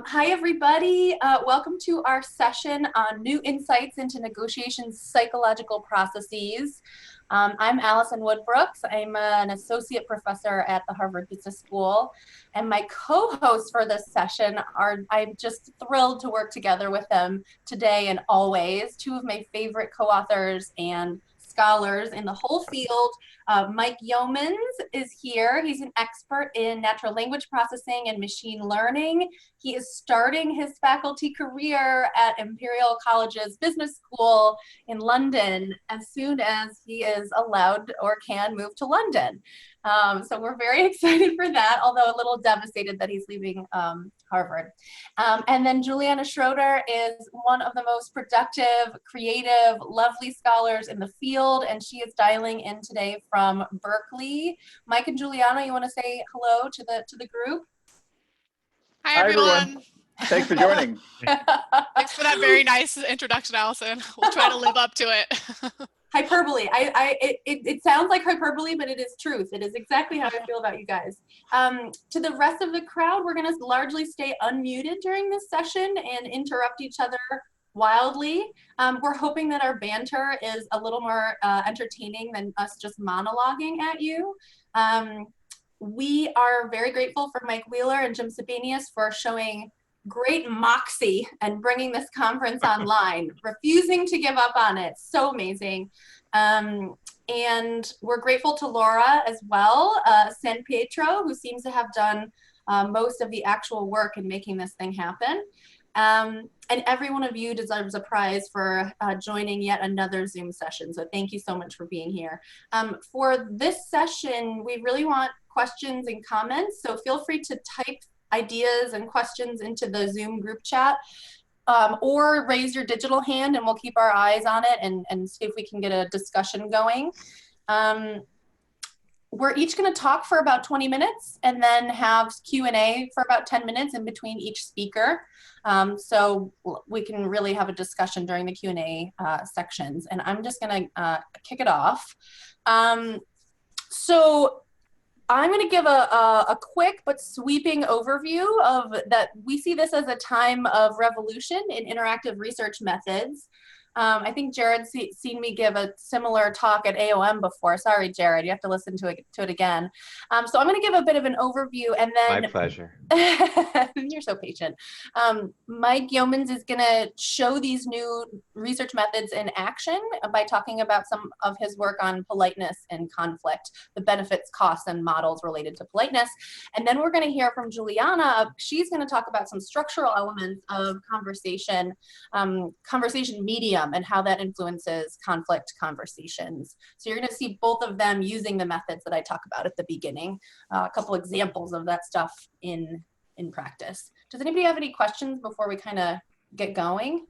Hi, everybody. Welcome to our session on new insights into negotiations psychological processes. I'm Alison Wood Brooks. I'm an associate professor at the Harvard Business School, and my co-hosts for this session I'm just thrilled to work together with them today and always. Two of my favorite co-authors and scholars in the whole field. Mike Yeomans is here. He's an expert in natural language processing and machine learning. He is starting his faculty career at Imperial College's Business School in London as soon as he is allowed or can move to London. So we're very excited for that, although a little devastated that he's leaving Harvard. And then Juliana Schroeder is one of the most productive, creative, lovely scholars in the field, and she is dialing in today from Berkeley. Mike and Juliana, you want to say hello to the group? Hi, everyone. Thanks for joining. Thanks for that very nice introduction, Allison. We'll try to live up to it. Hyperbole. It sounds like hyperbole, but it is truth. It is exactly how I feel about you guys. To the rest of the crowd, we're going to largely stay unmuted during this session and interrupt each other wildly. We're hoping that our banter is a little more entertaining than us just monologuing at you. We are very grateful for Mike Wheeler and Jim Sabinius for showing great moxie and bringing this conference online, refusing to give up on it. So amazing. And we're grateful to Laura as well, San Pietro, who seems to have done most of the actual work in making this thing happen. And every one of you deserves a prize for joining yet another Zoom session. So thank you so much for being here. For this session, we really want questions and comments. So feel free to type ideas and questions into the Zoom group chat, or raise your digital hand and we'll keep our eyes on it and see if we can get a discussion going. We're each going to talk for about 20 minutes and then have Q&A for about 10 minutes in between each speaker. So we can really have a discussion during the Q&A sections. And I'm just going to kick it off. So I'm going to give a quick but sweeping overview of that. We see this as a time of revolution in interactive research methods. I think Jared's seen me give a similar talk at AOM before. Sorry, Jared, you have to listen to it again. So I'm going to give a bit of an overview and then— My pleasure. You're so patient. Mike Yeomans is going to show these new research methods in action by talking about some of his work on politeness and conflict, the benefits, costs, and models related to politeness. And then we're going to hear from Juliana. She's going to talk about some structural elements of conversation medium, and how that influences conflict conversations. So you're going to see both of them using the methods that I talk about at the beginning, a couple examples of that stuff in practice. Does anybody have any questions before we kind of get going?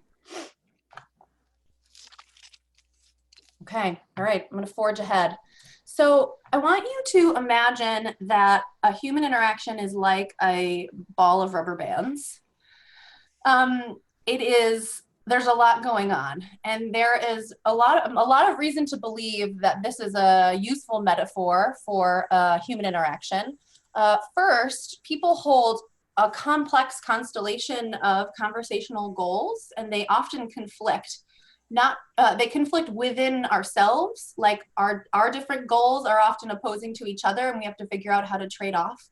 Okay, all right, I'm going to forge ahead. So I want you to imagine that a human interaction is like a ball of rubber bands. There's a lot going on, and there is a lot of reason to believe that this is a useful metaphor for human interaction. First, people hold a complex constellation of conversational goals, and they often conflict. They conflict within ourselves, like our different goals are often opposing to each other, and we have to figure out how to trade off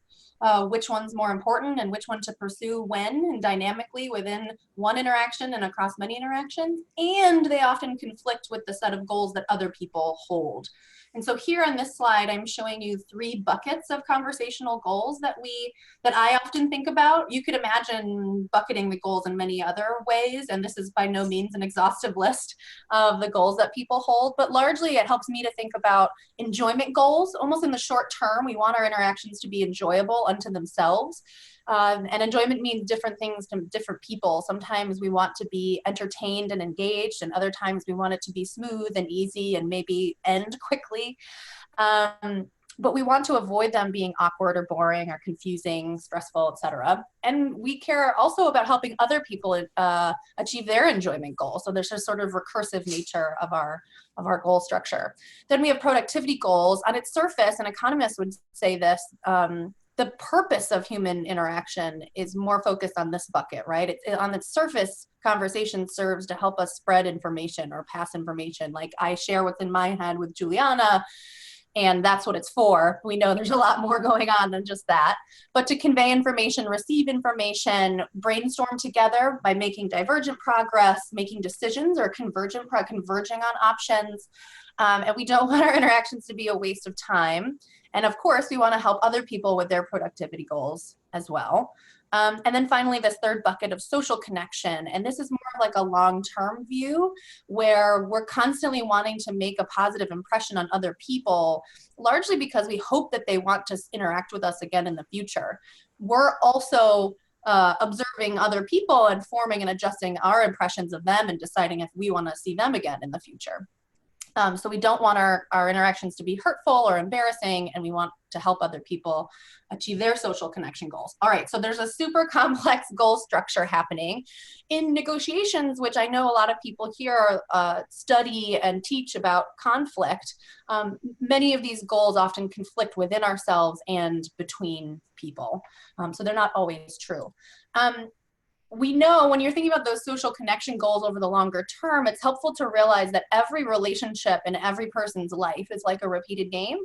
which one's more important and which one to pursue when and dynamically within one interaction and across many interactions. And they often conflict with the set of goals that other people hold. And so here on this slide, I'm showing you 3 buckets of conversational goals that I often think about. You could imagine bucketing the goals in many other ways, and this is by no means an exhaustive list of the goals that people hold, but largely it helps me to think about enjoyment goals. Almost in the short term, we want our interactions to be enjoyable unto themselves. And enjoyment means different things to different people. Sometimes we want to be entertained and engaged, and other times we want it to be smooth and easy and maybe end quickly. But we want to avoid them being awkward or boring or confusing, stressful, etc. And we care also about helping other people achieve their enjoyment goals. So there's a sort of recursive nature of our goal structure. Then we have productivity goals. On its surface, an economist would say this, the purpose of human interaction is more focused on this bucket, right? On its surface, conversation serves to help us spread information or pass information. Like I share what's in my head with Juliana, and that's what it's for. We know there's a lot more going on than just that. But to convey information, receive information, brainstorm together by making divergent progress, making decisions, or converging on options. And we don't want our interactions to be a waste of time. And of course, we want to help other people with their productivity goals as well. And then finally, this third bucket of social connection. And this is more of like a long-term view where we're constantly wanting to make a positive impression on other people, largely because we hope that they want to interact with us again in the future. We're also observing other people and forming and adjusting our impressions of them and deciding if we want to see them again in the future. So we don't want our interactions to be hurtful or embarrassing, and we want to help other people achieve their social connection goals. All right, so there's a super complex goal structure happening in negotiations, which I know a lot of people here study and teach about conflict. Many of these goals often conflict within ourselves and between people, so they're not always true. We know when you're thinking about those social connection goals over the longer term, it's helpful to realize that every relationship in every person's life is like a repeated game.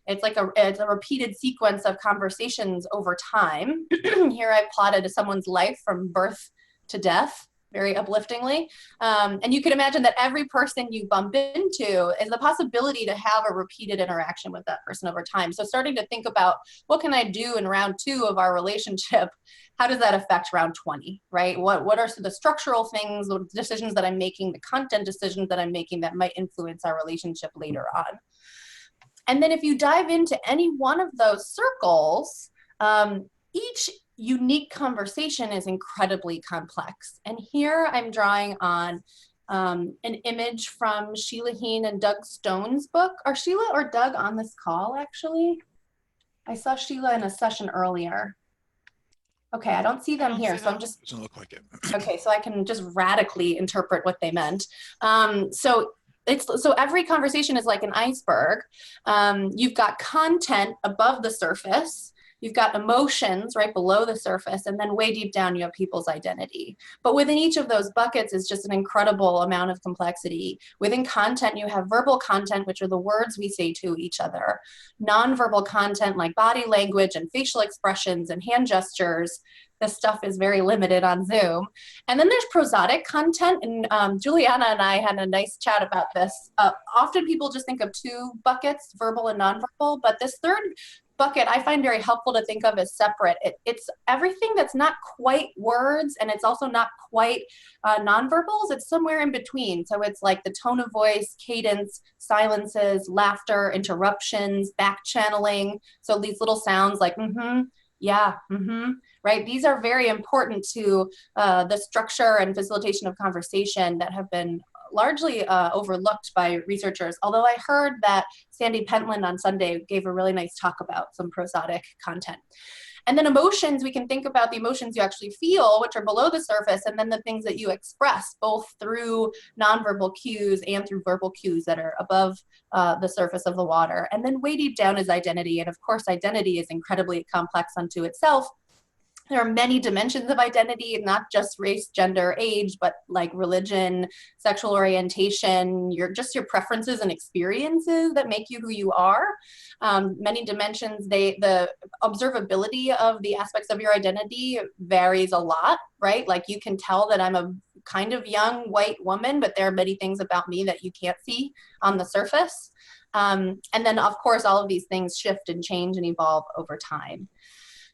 It's a repeated sequence of conversations over time. Here I've plotted someone's life from birth to death, very upliftingly. And you can imagine that every person you bump into is the possibility to have a repeated interaction with that person over time. So starting to think about what can I do in round 2 of our relationship? How does that affect round 20, right? What are the structural things, the decisions that I'm making, the content decisions that I'm making that might influence our relationship later on? And then if you dive into any one of those circles, each unique conversation is incredibly complex. And here I'm drawing on an image from Sheila Heen and Doug Stone's book. Are Sheila or Doug on this call, actually? I saw Sheila in a session earlier. Okay, I don't see them here, so I'm just... Doesn't look like it. Okay, so I can just radically interpret what they meant. So every conversation is like an iceberg. You've got content above the surface. You've got emotions right below the surface, and then way deep down you have people's identity. But within each of those buckets is just an incredible amount of complexity. Within content, you have verbal content, which are the words we say to each other. Nonverbal content like body language and facial expressions and hand gestures. This stuff is very limited on Zoom. And then there's prosodic content, and Juliana and I had a nice chat about this. Often people just think of 2 buckets, verbal and nonverbal, but this third bucket I find very helpful to think of as separate. It's everything that's not quite words, and it's also not quite nonverbals. It's somewhere in between. So it's like the tone of voice, cadence, silences, laughter, interruptions, back channeling. So these little sounds like yeah, right? These are very important to the structure and facilitation of conversation that have been largely overlooked by researchers, although I heard that Sandy Pentland on Sunday gave a really nice talk about some prosodic content. And then emotions, we can think about the emotions you actually feel, which are below the surface, and then the things that you express, both through nonverbal cues and through verbal cues that are above the surface of the water. And then way deep down is identity, and of course identity is incredibly complex unto itself. There are many dimensions of identity, not just race, gender, age, but like religion, sexual orientation, your preferences and experiences that make you who you are. Many dimensions, the observability of the aspects of your identity varies a lot, right? Like you can tell that I'm a kind of young white woman, but there are many things about me that you can't see on the surface. And then of course, all of these things shift and change and evolve over time.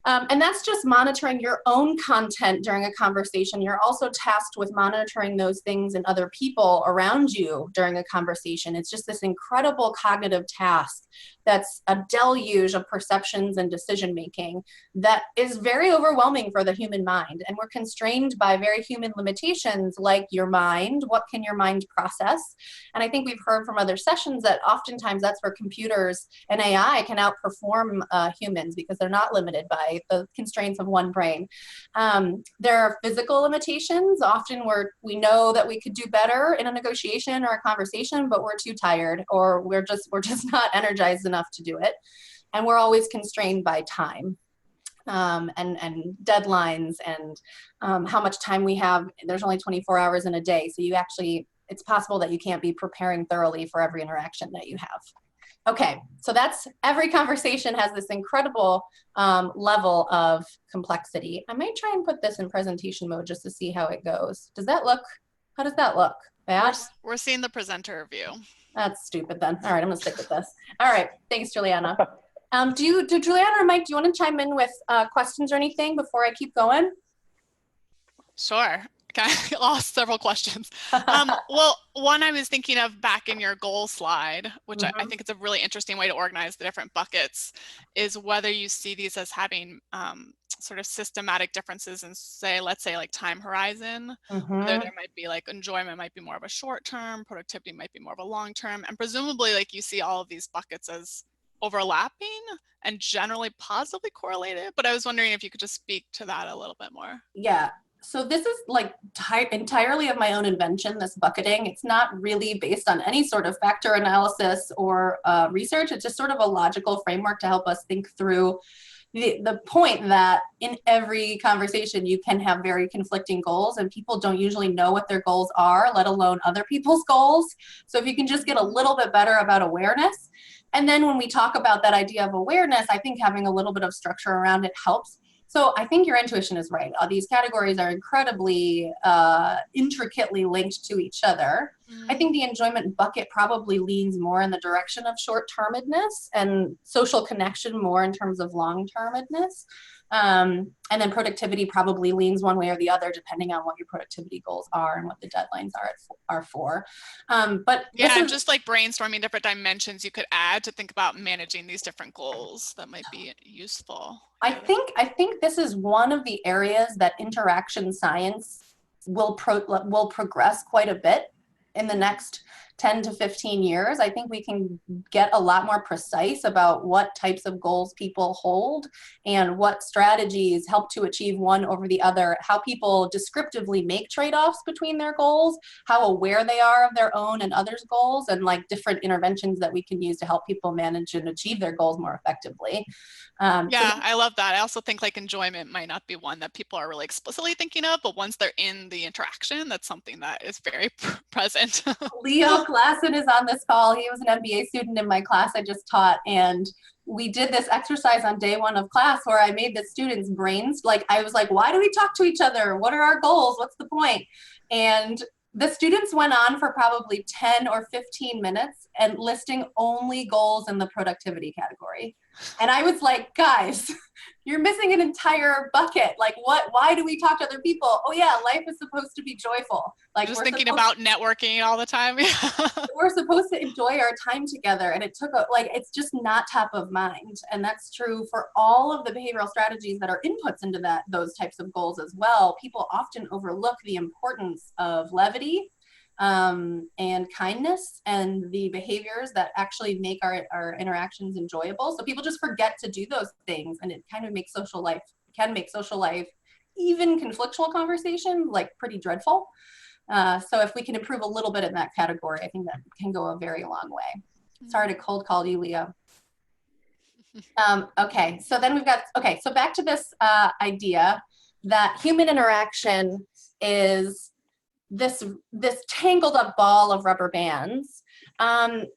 And that's just monitoring your own content during a conversation. You're also tasked with monitoring those things in other people around you during a conversation. It's just this incredible cognitive task that's a deluge of perceptions and decision-making that is very overwhelming for the human mind. And we're constrained by very human limitations like your mind. What can your mind process? And I think we've heard from other sessions that oftentimes that's where computers and AI can outperform humans because they're not limited by the constraints of one brain. There are physical limitations. Often we know that we could do better in a negotiation or a conversation, but we're too tired or we're just not energized enough to do it. And we're always constrained by time. and deadlines and how much time we have. There's only 24 hours in a day. So it's possible that you can't be preparing thoroughly for every interaction that you have. Okay, so every conversation has this incredible level of complexity. I might try and put this in presentation mode just to see how it goes. How does that look? Bad? We're seeing the presenter view. That's stupid then. All right, I'm gonna stick with this. All right, thanks, Juliana. Do Juliana or Mike, do you want to chime in with questions or anything before I keep going? Sure. Okay, I lost several questions. Well, one I was thinking of back in your goal slide, which I think it's a really interesting way to organize the different buckets, is whether you see these as having sort of systematic differences in, let's say like time horizon, whether there might be like enjoyment might be more of a short term, productivity might be more of a long term, and presumably like you see all of these buckets as overlapping and generally positively correlated. But I was wondering if you could just speak to that a little bit more. Yeah. So this is like entirely of my own invention, this bucketing. It's not really based on any sort of factor analysis or research. It's just sort of a logical framework to help us think through the point that in every conversation you can have very conflicting goals, and people don't usually know what their goals are, let alone other people's goals. So if you can just get a little bit better about awareness. And then when we talk about that idea of awareness, I think having a little bit of structure around it helps. So I think your intuition is right. These categories are incredibly intricately linked to each other. I think the enjoyment bucket probably leans more in the direction of short-termedness and social connection more in terms of long-termedness. And then productivity probably leans one way or the other, depending on what your productivity goals are and what the deadlines are for. But yeah, just like brainstorming different dimensions you could add to think about managing these different goals that might be useful. I think this is one of the areas that interaction science will progress quite a bit in the next 10 to 15 years. I think we can get a lot more precise about what types of goals people hold and what strategies help to achieve one over the other, how people descriptively make trade-offs between their goals, how aware they are of their own and others' goals, and like different interventions that we can use to help people manage and achieve their goals more effectively. Yeah, I love that. I also think like enjoyment might not be one that people are really explicitly thinking of, but once they're in the interaction, that's something that is very present. Leo Klassen is on this call. He was an MBA student in my class I just taught, and we did this exercise on day one of class where I made the students' brains, I was like, why do we talk to each other? What are our goals? What's the point? And the students went on for probably 10 or 15 minutes and listing only goals in the productivity category. And I was like, guys, you're missing an entire bucket. Like, why do we talk to other people? Oh yeah, life is supposed to be joyful. Like, just thinking about networking all the time. We're supposed to enjoy our time together, and it's just not top of mind. And that's true for all of the behavioral strategies that are inputs into those types of goals as well. People often overlook the importance of levity and kindness and the behaviors that actually make our interactions enjoyable. So people just forget to do those things, and it kind of makes social life, even conflictual conversation, like pretty dreadful. So if we can improve a little bit in that category, I think that can go a very long way. Sorry to cold call you, Leo. Okay, so then so back to this idea that human interaction is this tangled up ball of rubber bands.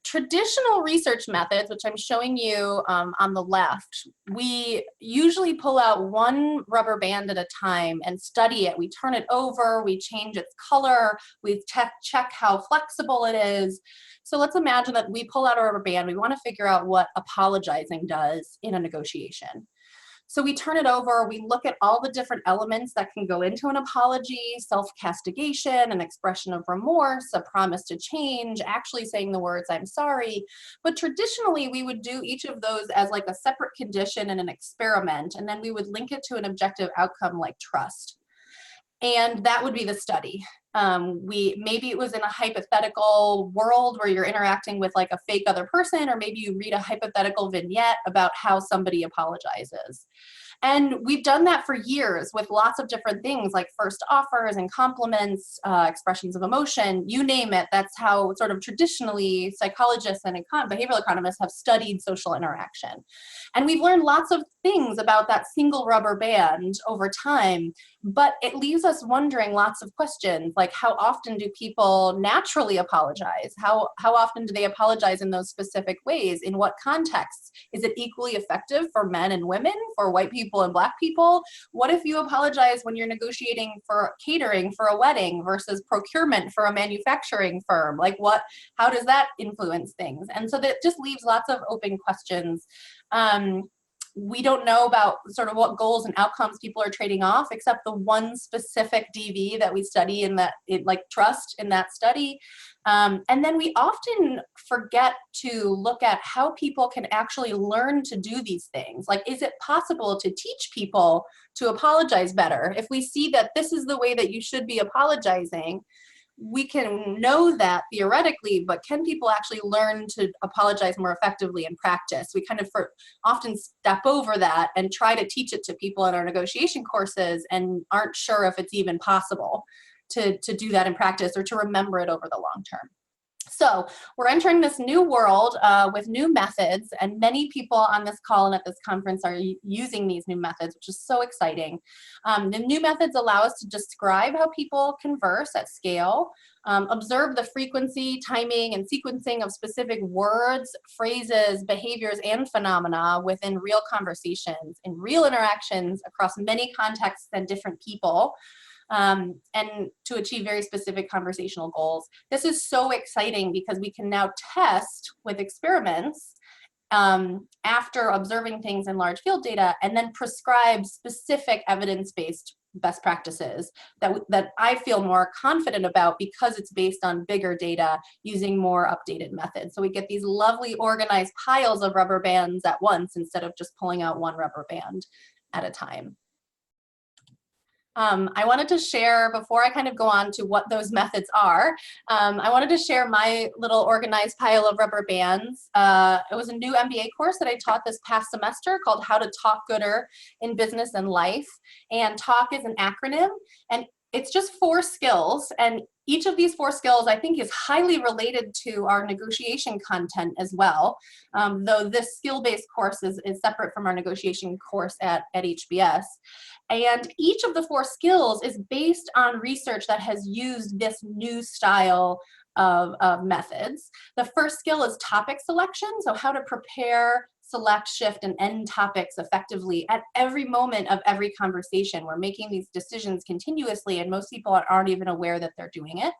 Traditional research methods, which I'm showing you on the left, we usually pull out one rubber band at a time and study it. We turn it over, we change its color, we check how flexible it is. So let's imagine that we pull out a rubber band. We want to figure out what apologizing does in a negotiation. So we turn it over, we look at all the different elements that can go into an apology: self-castigation, an expression of remorse, a promise to change, actually saying the words, I'm sorry. But traditionally, we would do each of those as like a separate condition and an experiment, and then we would link it to an objective outcome like trust. And that would be the study. Maybe it was in a hypothetical world where you're interacting with like a fake other person, or maybe you read a hypothetical vignette about how somebody apologizes. And we've done that for years with lots of different things like first offers and compliments, expressions of emotion, you name it. That's how sort of traditionally psychologists and behavioral economists have studied social interaction. And we've learned lots of things about that single rubber band over time, but it leaves us wondering lots of questions, like how often do people naturally apologize? How often do they apologize in those specific ways? In what contexts? Is it equally effective for men and women, for white people and Black people? What if you apologize when you're negotiating for catering for a wedding versus procurement for a manufacturing firm? Like how does that influence things? And so that just leaves lots of open questions. We don't know about sort of what goals and outcomes people are trading off, except the one specific DV that we study trust in that study. And then we often forget to look at how people can actually learn to do these things. Like, is it possible to teach people to apologize better? If we see that this is the way that you should be apologizing, we can know that theoretically, but can people actually learn to apologize more effectively in practice? We kind of often step over that and try to teach it to people in our negotiation courses and aren't sure if it's even possible to do that in practice or to remember it over the long term. So we're entering this new world with new methods, and many people on this call and at this conference are using these new methods, which is so exciting. The new methods allow us to describe how people converse at scale, observe the frequency, timing, and sequencing of specific words, phrases, behaviors, and phenomena within real conversations and real interactions across many contexts and different people. And to achieve very specific conversational goals. This is so exciting because we can now test with experiments after observing things in large field data and then prescribe specific evidence-based best practices that I feel more confident about because it's based on bigger data using more updated methods. So we get these lovely organized piles of rubber bands at once instead of just pulling out one rubber band at a time. I wanted to share, before I kind of go on to what those methods are, I wanted to share my little organized pile of rubber bands. It was a new MBA course that I taught this past semester called How to Talk Gooder in Business and Life. And TALK is an acronym, and it's just 4 skills. And each of these 4 skills, I think, is highly related to our negotiation content as well, though this skill-based course is separate from our negotiation course at HBS. And each of the 4 skills is based on research that has used this new style of methods. The first skill is topic selection, so how to prepare, select, shift, and end topics effectively at every moment of every conversation. We're making these decisions continuously, and most people aren't even aware that they're doing it.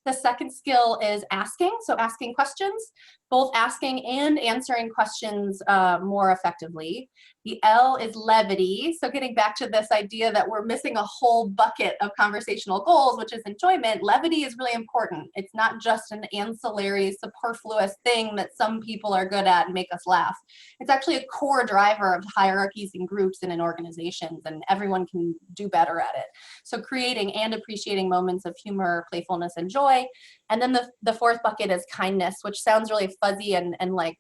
The second skill is asking, so asking questions, both asking and answering questions more effectively. The L is levity, so getting back to this idea that we're missing a whole bucket of conversational goals, which is enjoyment. Levity is really important. It's not just an ancillary, superfluous thing that some people are good at and make us laugh. It's actually a core driver of hierarchies and groups and in organizations, and everyone can do better at it. So creating and appreciating moments of humor, playfulness, and joy. And then the fourth bucket is kindness, which sounds really fuzzy and like,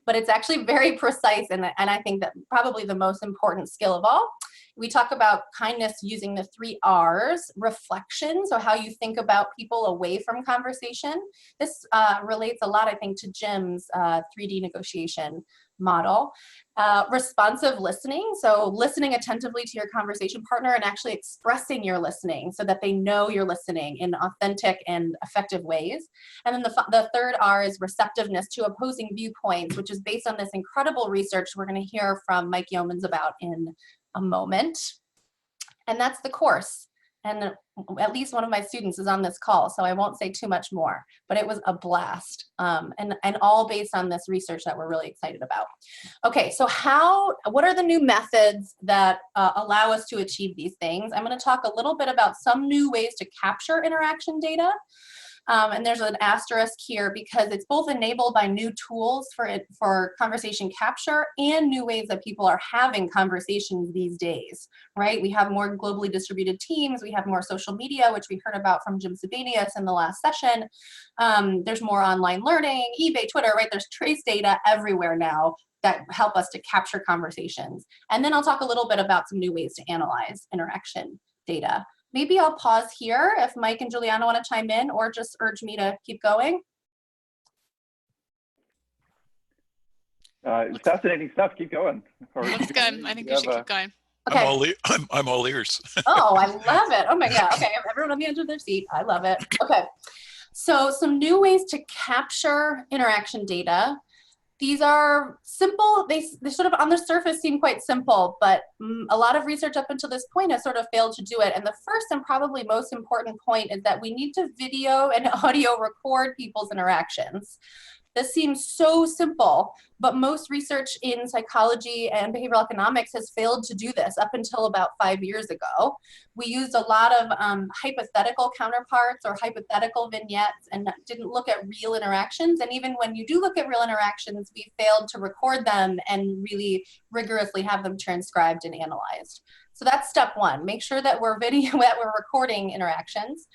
but it's actually very precise, and I think that probably the most important skill of all. We talk about kindness using the 3 R's, reflection, so how you think about people away from conversation. This relates a lot, I think, to Jim's 3D negotiation model. Responsive listening, so listening attentively to your conversation partner and actually expressing your listening so that they know you're listening in authentic and effective ways. And then the third R is receptiveness to opposing viewpoints, which is based on this incredible research we're going to hear from Mike Yeomans about in a moment. And that's the course. And at least one of my students is on this call, so I won't say too much more, but it was a blast, and all based on this research that we're really excited about. Okay, so what are the new methods that allow us to achieve these things? I'm going to talk a little bit about some new ways to capture interaction data. And there's an asterisk here because it's both enabled by new tools for conversation capture and new ways that people are having conversations these days, right? We have more globally distributed teams. We have more social media, which we heard about from Jim Sabanius in the last session. There's more online learning, eBay, Twitter, right? There's trace data everywhere now. that help us to capture conversations. And then I'll talk a little bit about some new ways to analyze interaction data. Maybe I'll pause here if Mike and Juliana want to chime in, or just urge me to keep going. Fascinating stuff. Keep going. Looks good. I think you should keep going. Okay. I'm all ears. Oh, I love it. Oh my God. Okay, everyone on the edge of their seat. I love it. Okay. So some new ways to capture interaction data. These are simple. They sort of on the surface seem quite simple, but a lot of research up until this point has sort of failed to do it. And the first and probably most important point is that we need to video and audio record people's interactions. This seems so simple, but most research in psychology and behavioral economics has failed to do this up until about 5 years ago. We used a lot of hypothetical counterparts or hypothetical vignettes and didn't look at real interactions. And even when you do look at real interactions, we failed to record them and really rigorously have them transcribed and analyzed. So that's step one. Make sure that we're recording interactions.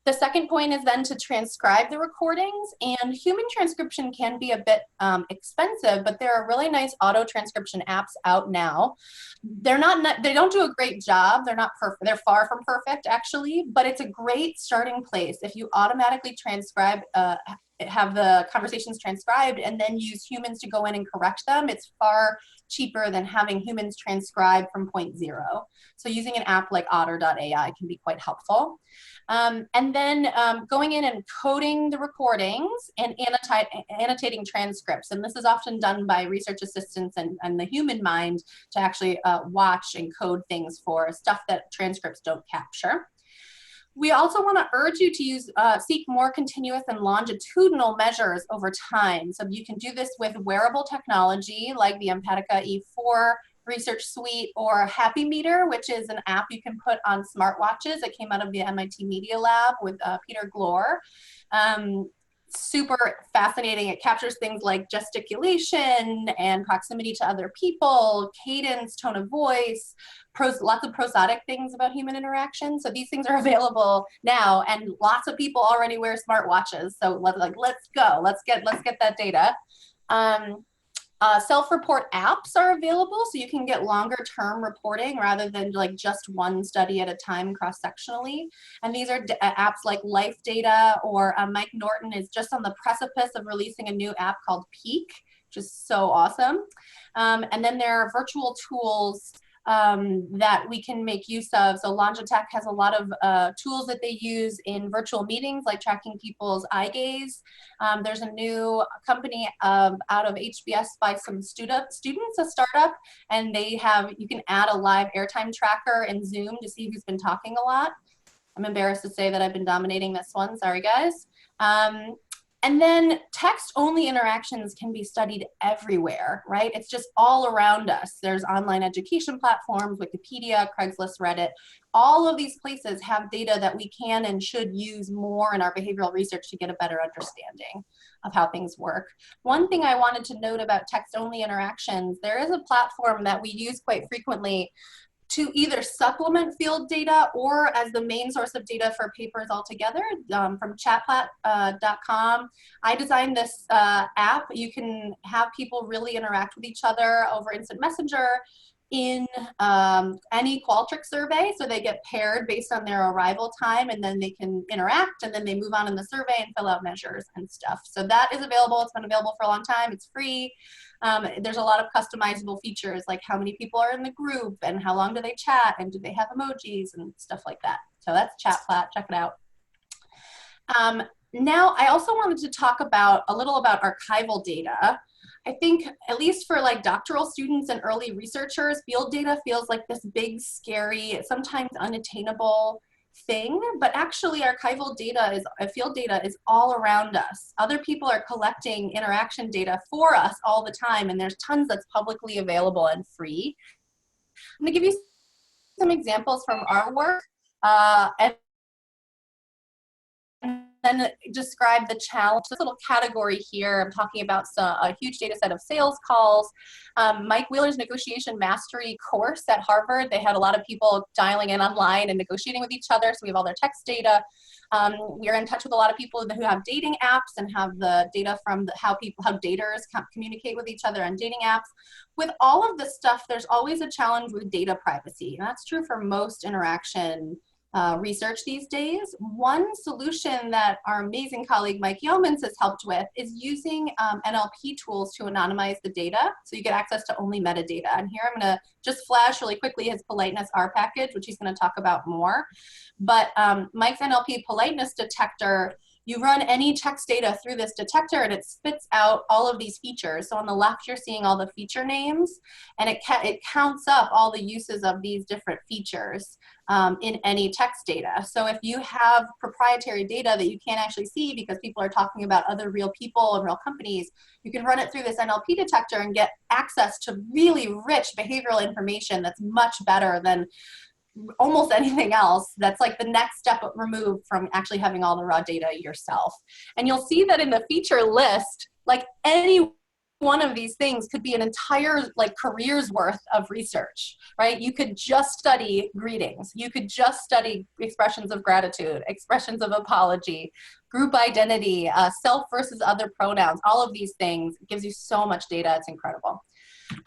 The second point is then to transcribe the recordings, and human transcription can be a bit expensive, but there are really nice auto transcription apps out now. They don't do a great job. They're not perfect. They're far from perfect actually, but it's a great starting place. If you automatically transcribe, have the conversations transcribed and then use humans to go in and correct them, it's far cheaper than having humans transcribe from point zero. So using an app like otter.ai can be quite helpful. And then going in and coding the recordings and annotating transcripts. And this is often done by research assistants and the human mind to actually watch and code things for stuff that transcripts don't capture. We also want to urge you to seek more continuous and longitudinal measures over time. So you can do this with wearable technology like the Empatica E4 research suite, or Happy Meter, which is an app you can put on smartwatches. It came out of the MIT Media Lab with Peter Glor. Super fascinating. It captures things like gesticulation and proximity to other people, cadence, tone of voice, lots of prosodic things about human interaction. So these things are available now, and lots of people already wear smartwatches. So let's go. Let's get that data. Self-report apps are available, so you can get longer term reporting rather than like just one study at a time cross-sectionally. And these are apps like Life Data, or Mike Norton is just on the precipice of releasing a new app called Peak, which is so awesome. And then there are virtual tools that we can make use of. So Longitech has a lot of tools that they use in virtual meetings, like tracking people's eye gaze. There's a new company out of HBS by some students, a startup, and you can add a live airtime tracker in Zoom to see who's been talking a lot. I'm embarrassed to say that I've been dominating this one, sorry guys. And then text-only interactions can be studied everywhere, right? It's just all around us. There's online education platforms, Wikipedia, Craigslist, Reddit. All of these places have data that we can and should use more in our behavioral research to get a better understanding of how things work. One thing I wanted to note about text-only interactions, there is a platform that we use quite frequently to either supplement field data or as the main source of data for papers altogether, from chatplat.com. I designed this app. You can have people really interact with each other over Instant Messenger in any Qualtrics survey. So they get paired based on their arrival time, and then they can interact, and then they move on in the survey and fill out measures and stuff. So that is available. It's been available for a long time. It's free. There's a lot of customizable features, like how many people are in the group and how long do they chat and do they have emojis and stuff like that. So that's Chatplat, check it out. Now I also wanted to talk a little about archival data. I think at least for like doctoral students and early researchers, field data feels like this big, scary, sometimes unattainable thing, but actually archival data field data is all around us. Other people are collecting interaction data for us all the time, and there's tons that's publicly available and free. I'm gonna give you some examples from our work, and then describe the challenge. This little category here, I'm talking about a huge data set of sales calls. Mike Wheeler's negotiation mastery course at Harvard, they had a lot of people dialing in online and negotiating with each other, so we have all their text data. We are in touch with a lot of people who have dating apps and have the data from how daters communicate with each other on dating apps. With all of this stuff, there's always a challenge with data privacy, and that's true for most interaction research these days. One solution that our amazing colleague Mike Yeomans has helped with is using NLP tools to anonymize the data, so you get access to only metadata. And here I'm going to just flash really quickly his Politeness R package, which he's going to talk about more. But Mike's NLP Politeness detector, you run any text data through this detector and it spits out all of these features. So on the left, you're seeing all the feature names, and it counts up all the uses of these different features in any text data. So if you have proprietary data that you can't actually see because people are talking about other real people and real companies, you can run it through this NLP detector and get access to really rich behavioral information that's much better than almost anything else. That's like the next step removed from actually having all the raw data yourself. And you'll see that in the feature list, like any one of these things could be an entire career's worth of research, right? You could just study greetings. You could just study expressions of gratitude, expressions of apology, group identity, self versus other pronouns. All of these things, it gives you so much data. It's incredible.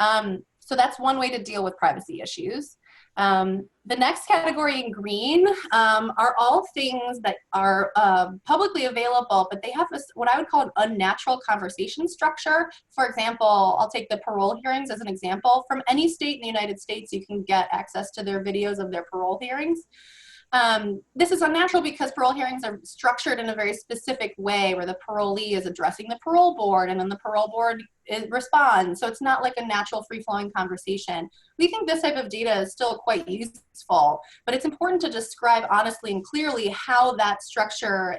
So that's one way to deal with privacy issues. The next category in green are all things that are publicly available, but they have this, what I would call an unnatural conversation structure. For example, I'll take the parole hearings as an example. From any state in the United States, you can get access to their videos of their parole hearings. This is unnatural because parole hearings are structured in a very specific way where the parolee is addressing the parole board and then the parole board responds. So it's not like a natural free-flowing conversation. We think this type of data is still quite useful, but it's important to describe honestly and clearly how that structure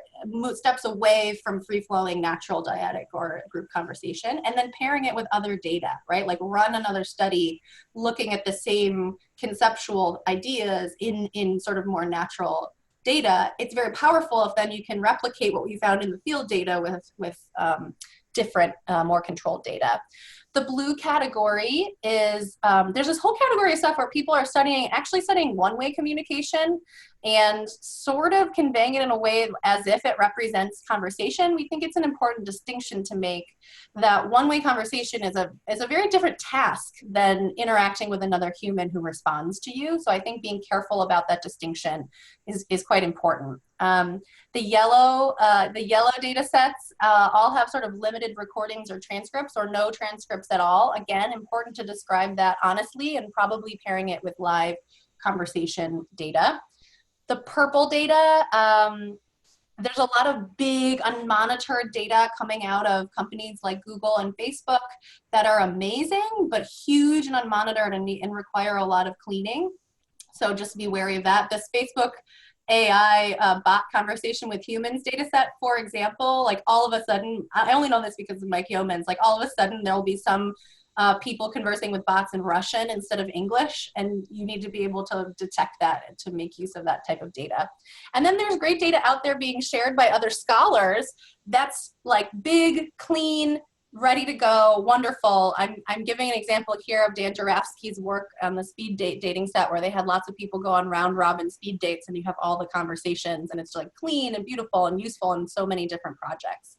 steps away from free-flowing natural dyadic or group conversation, and then pairing it with other data, right? Like run another study looking at the same conceptual ideas in sort of more natural data. It's very powerful if then you can replicate what we found in the field data with different, more controlled data. The blue category is, there's this whole category of stuff where people are actually studying one-way communication and sort of conveying it in a way as if it represents conversation. We think it's an important distinction to make, that one-way conversation is a very different task than interacting with another human who responds to you. So I think being careful about that distinction is quite important. The yellow data sets all have sort of limited recordings or transcripts or no transcripts at all. Again, important to describe that honestly and probably pairing it with live conversation data. The purple data, there's a lot of big unmonitored data coming out of companies like Google and Facebook that are amazing, but huge and unmonitored and require a lot of cleaning. So just be wary of that. This Facebook AI bot conversation with humans data set, for example, like all of a sudden, I only know this because of Mike Yeomans, like all of a sudden there will be some people conversing with bots in Russian instead of English, and you need to be able to detect that to make use of that type of data. And then there's great data out there being shared by other scholars that's like big, clean, ready to go, wonderful. I'm giving an example here of Dan Jarafsky's work on the speed dating set where they had lots of people go on round robin speed dates and you have all the conversations and it's like clean and beautiful and useful in so many different projects.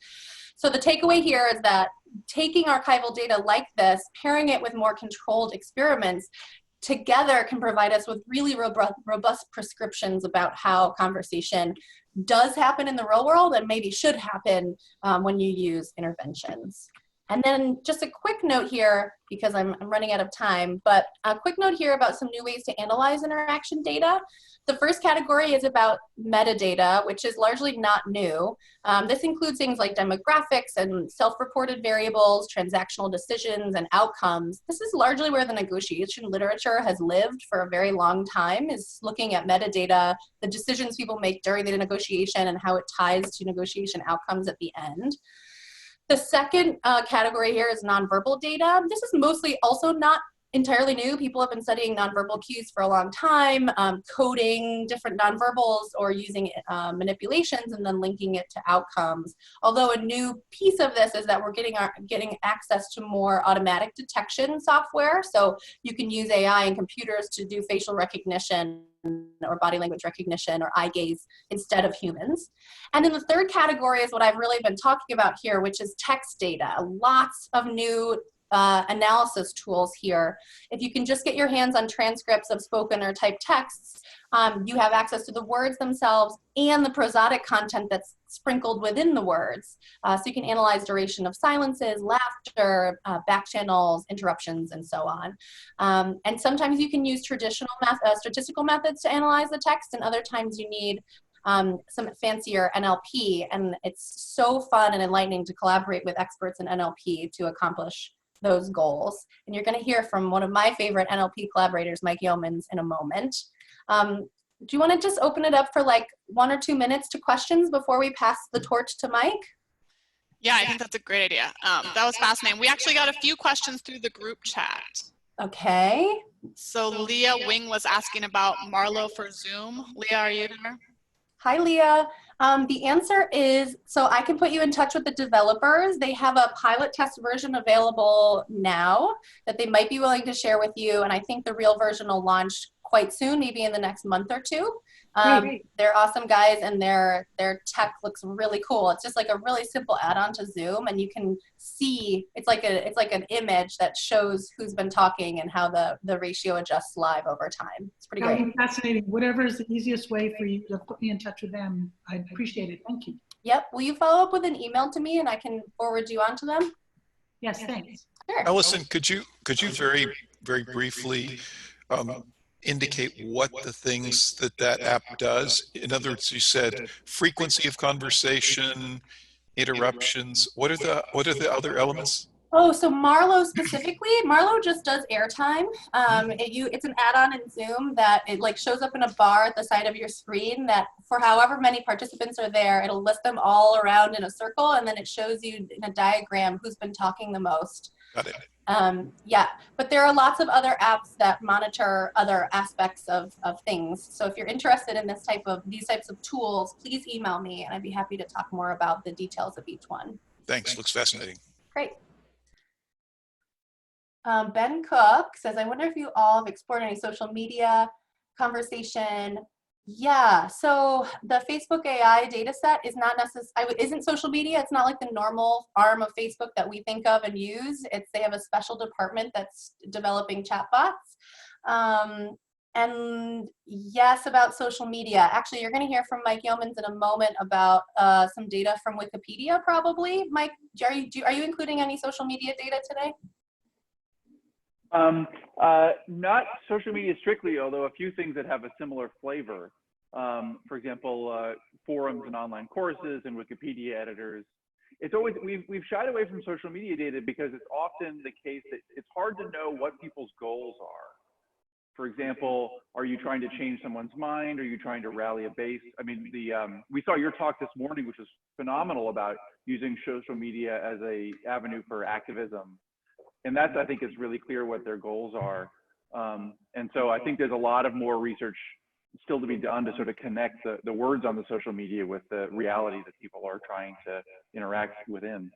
So the takeaway here is that taking archival data like this, pairing it with more controlled experiments together can provide us with really robust prescriptions about how conversation does happen in the real world and maybe should happen when you use interventions. And then just a quick note here, because I'm running out of time, but a quick note here about some new ways to analyze interaction data. The first category is about metadata, which is largely not new. This includes things like demographics and self-reported variables, transactional decisions, and outcomes. This is largely where the negotiation literature has lived for a very long time, is looking at metadata, the decisions people make during the negotiation, and how it ties to negotiation outcomes at the end. The second category here is nonverbal data. This is mostly also not entirely new. People have been studying nonverbal cues for a long time, coding different nonverbals or using manipulations and then linking it to outcomes. Although a new piece of this is that we're getting access to more automatic detection software. So you can use AI and computers to do facial recognition or body language recognition or eye gaze instead of humans. And then the third category is what I've really been talking about here, which is text data. Lots of new analysis tools here. If you can just get your hands on transcripts of spoken or typed texts, you have access to the words themselves and the prosodic content that's sprinkled within the words. So you can analyze duration of silences, laughter, back channels, interruptions, and so on. And sometimes you can use traditional statistical methods to analyze the text, and other times you need some fancier NLP, and it's so fun and enlightening to collaborate with experts in NLP to accomplish those goals. And you're going to hear from one of my favorite NLP collaborators, Mike Yeomans, in a moment. Do you want to just open it up for like 1 or 2 minutes to questions before we pass the torch to Mike? Yeah, I think that's a great idea. That was fascinating. We actually got a few questions through the group chat. Okay. So Leah Wing was asking about Marlowe for Zoom. Leah, are you there? Hi, Leah. The answer is, so I can put you in touch with the developers. They have a pilot test version available now that they might be willing to share with you. And I think the real version will launch quite soon, maybe in the next month or two. They're awesome guys, and their tech looks really cool. It's just like a really simple add-on to Zoom, and you can see it's like an image that shows who's been talking and how the ratio adjusts live over time. It's pretty great. Fascinating. Whatever is the easiest way for you to put me in touch with them, I appreciate it. Thank you. Yep. Will you follow up with an email to me and I can forward you on to them? Yes, thanks. Sure. Alison, could you very briefly indicate what the things that app does? In other words, you said frequency of conversation, interruptions. What are the other elements? Oh, so Marlowe specifically, Marlowe just does airtime. It's an add-on in Zoom that it like shows up in a bar at the side of your screen that for however many participants are there, it'll list them all around in a circle, and then it shows you in a diagram who's been talking the most. Got it. Yeah, but there are lots of other apps that monitor other aspects of things. So if you're interested in these types of tools, please email me and I'd be happy to talk more about the details of each one. Thanks. Looks fascinating. Great. Ben Cook says, I wonder if you all have explored any social media conversation. Yeah, so the Facebook AI data set is not isn't social media. It's not like the normal arm of Facebook that we think of and use. They have a special department that's developing chatbots. And yes, about social media. Actually, you're going to hear from Mike Yeomans in a moment about some data from Wikipedia, probably. Mike, are you including any social media data today? Not social media strictly, although a few things that have a similar flavor. For example, forums and online courses and Wikipedia editors. It's always, we've shied away from social media data because it's often the case that it's hard to know what people's goals are. For example, are you trying to change someone's mind? Are you trying to rally a base? I mean, we saw your talk this morning, which was phenomenal, about using social media as a avenue for activism. And that's, I think, is really clear what their goals are. And so I think there's a lot of more research still to be done to sort of connect the words on the social media with the reality that people are trying to interact within.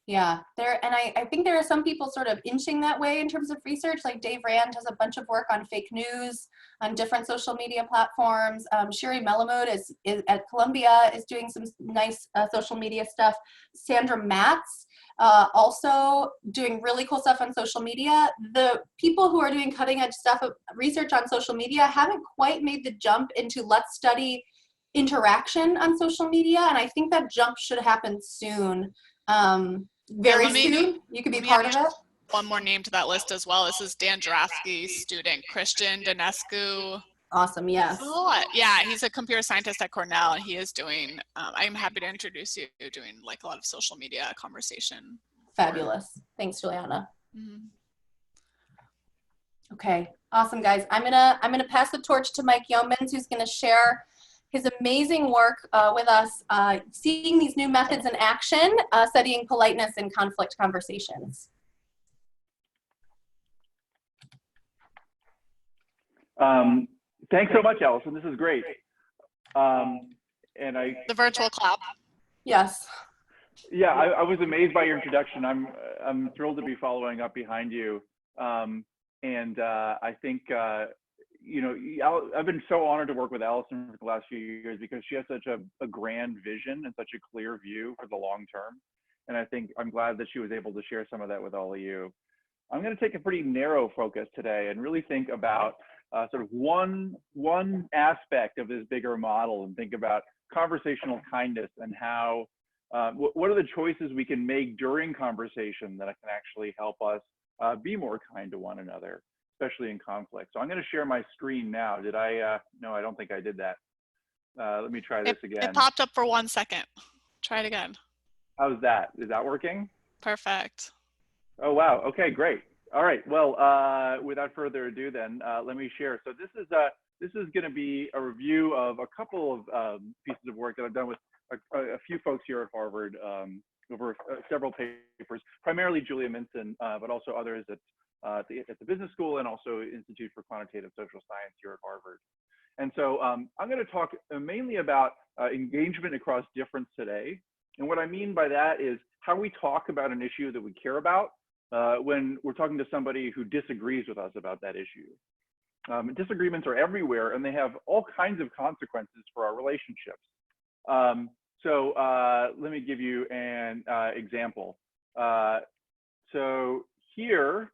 Yeah, I think there are some people sort of inching that way in terms of research. Like Dave Rand has a bunch of work on fake news on different social media platforms. Shiri Melamood is at Columbia is doing some nice social media stuff. Sandra Matz also doing really cool stuff on social media. The people who are doing cutting edge stuff, research on social media, haven't quite made the jump into let's study interaction on social media, and I think that jump should happen soon. Very soon. You could be part of it. One more name to that list as well. This is Dan Jarafsky's student, Christian Danescu. Awesome, yes. Yeah, he's a computer scientist at Cornell, and he is doing, I'm happy to introduce you, doing like a lot of social media conversation. Fabulous. Thanks, Juliana. Mm-hmm. Okay, awesome, guys. I'm gonna pass the torch to Mike Yeomans, who's gonna share his amazing work with us, seeing these new methods in action, studying politeness in conflict conversations. Thanks so much, Alison. This is great. And The virtual clap. Yes. Yeah, I was amazed by your introduction. I'm thrilled to be following up behind you. I think, you know, I've been so honored to work with Alison for the last few years because she has such a grand vision and such a clear view for the long term. And I think I'm glad that she was able to share some of that with all of you. I'm going to take a pretty narrow focus today and really think about sort of one aspect of this bigger model and think about conversational kindness and how, what are the choices we can make during conversation that can actually help us be more kind to one another, especially in conflict. So I'm going to share my screen now. Did I? No, I don't think I did that. Let me try this again. It popped up for 1 second. Try it again. How's that? Is that working? Perfect. Oh, wow. Okay, great. All right. Well, without further ado then, let me share. So this is going to be a review of a couple of pieces of work that I've done with a few folks here at Harvard over several papers, primarily Julia Minson, but also others at the business school and also Institute for Quantitative Social Science here at Harvard. And so I'm going to talk mainly about engagement across difference today. And what I mean by that is how we talk about an issue that we care about when we're talking to somebody who disagrees with us about that issue. Disagreements are everywhere and they have all kinds of consequences for our relationships. So let me give you an example. So here,